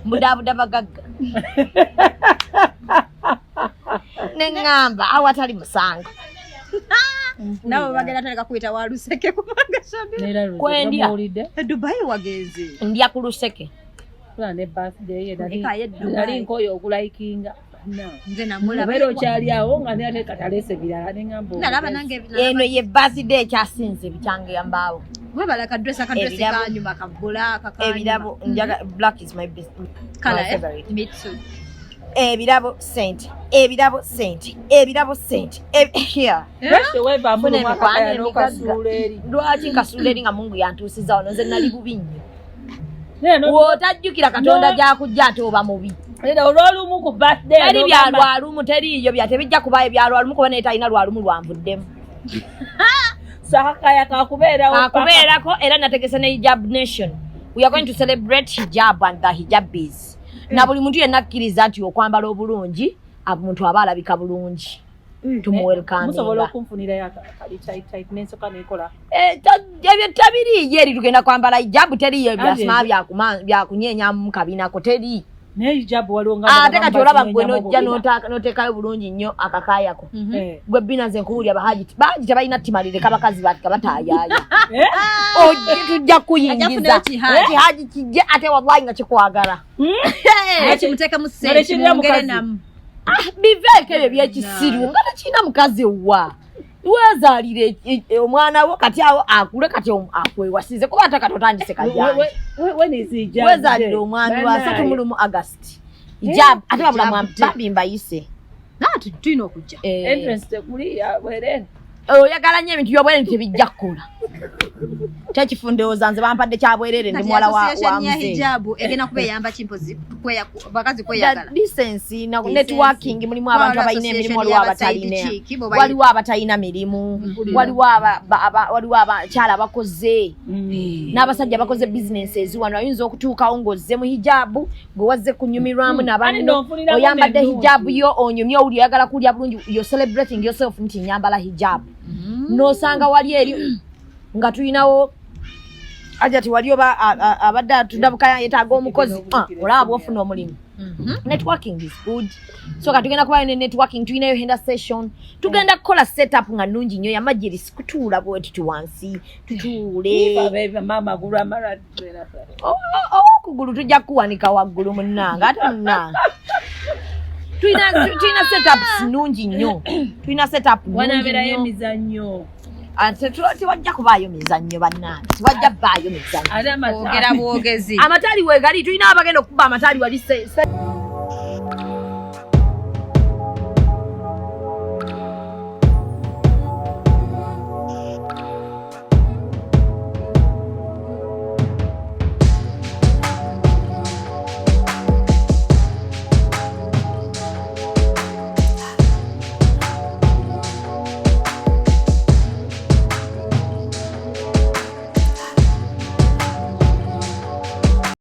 Mbudabuda bagagga. Nengamba awatali musango. Nawe bagenda taleka kuyita wa Luseke kubanga shabi. Kwendya Dubai wageze. Ndya ku Luseke. Plan birthday ye Nali nkoyo okulikinga. Nze namulaba. Bero kyali awo nga ne katalese bilala nengamba. Nalaba nange eno ye birthday kyasinze bichange yambaawo. Webala kadressa kanyuma kabula kakanyuma. Ebirabo njaga black is my best color. Mitsu. Ebirabo saint. Ebirabo saint. Ebirabo saint. Here. Bese weva mu mwaka no kasuleri. Lwaki kasuleri nga Mungu yantusiza ono nze nali bubinyo. Neno wotajjukira Katonda gyakujja ate oba mubi. Era olwolumu ku birthday teri bya lwalumu teriyo bya tebijja kubaye bya lwalumu kuba netalina lwalumu lwanvuddemu. Sahakaya kakubeerako era nategese ne hijab nation. We are going to celebrate hijab and the hijabis. Na buli muntu yenna akkiriza nti okwambala obulungi omuntu aba alabika bulungi. Tumuwelcome. Musobola okumfunira ya kali tight nenso kanekola. Ebyo tabiri yeri tugenda kwambala hijab teriyo byasima bya kunyenya mu kabina ko teri. Ne hijab walonga ate kati olaba gwe nojja notekayo bulungi nnyo akakayako. Gwe binaze nkuwulya bahaji tebalina timalire kabakazi batayaya. Tujja kuyingiza haji kijje ate wallahi nga kikwagala. Kimuteka mu sente ngere namu. Biveke byekisiru nga takina mukazi wa. Wezalire omwana wo kati awo akule kati akwewasize kuba atakatotandise kajja. Wenizija. Wezalire omwana wa 3 August. Hijab ate babula mwambabi mbayise. Nati tuino kujja. Entrance kuli ya werene. Oyagala nnyo ebintu byobwere ntibijja kukola. Tekifundooza nze bampadde kyabwerere ndi mwala wa mzee. Hijabu egena kubeyamba chimpozi bakazi kweyagala. Decency na networking mulimu abantu abalina emirimu waliwo abatalina. Waliwo abatalina mirimu. Waliwo abakyala abakoze. N'abasajja bakoze businesses wano ayinza okutuukawo ng'ozze mu hijabu ng'owazze kunyumirwamu n'abantu. Oyambadde hijabu yo onyumye owuli oyagala kulya bulungi you're celebrating yourself nti nyambala hijabu. Nosanga wali eri nga tulinawo ajati wali oba abadde atuddabuka yetaaga omukozi olaba bw'ofuna omulimu. Networking is good. So katugenda kubayo ne networking tulinayo henda session. Tugenda kukola setup nga nnungi nnyo yamajirisi kutuula bwetutu wansi tutuule. Mama gulu amara twera. Kugulu tujja kuwanika waggulu munnanga ate munnanga. Tulina setups nnungi nnyo. Tulina setup nnungi nnyo. Wanaberayo emizannyo. Ate tiwajja kubaayo mizannyo bannange. Tiwajja bbaayo mizannyo. Ogera bwogezi. Amatali weegali tulina abagenda okukuba amatali wali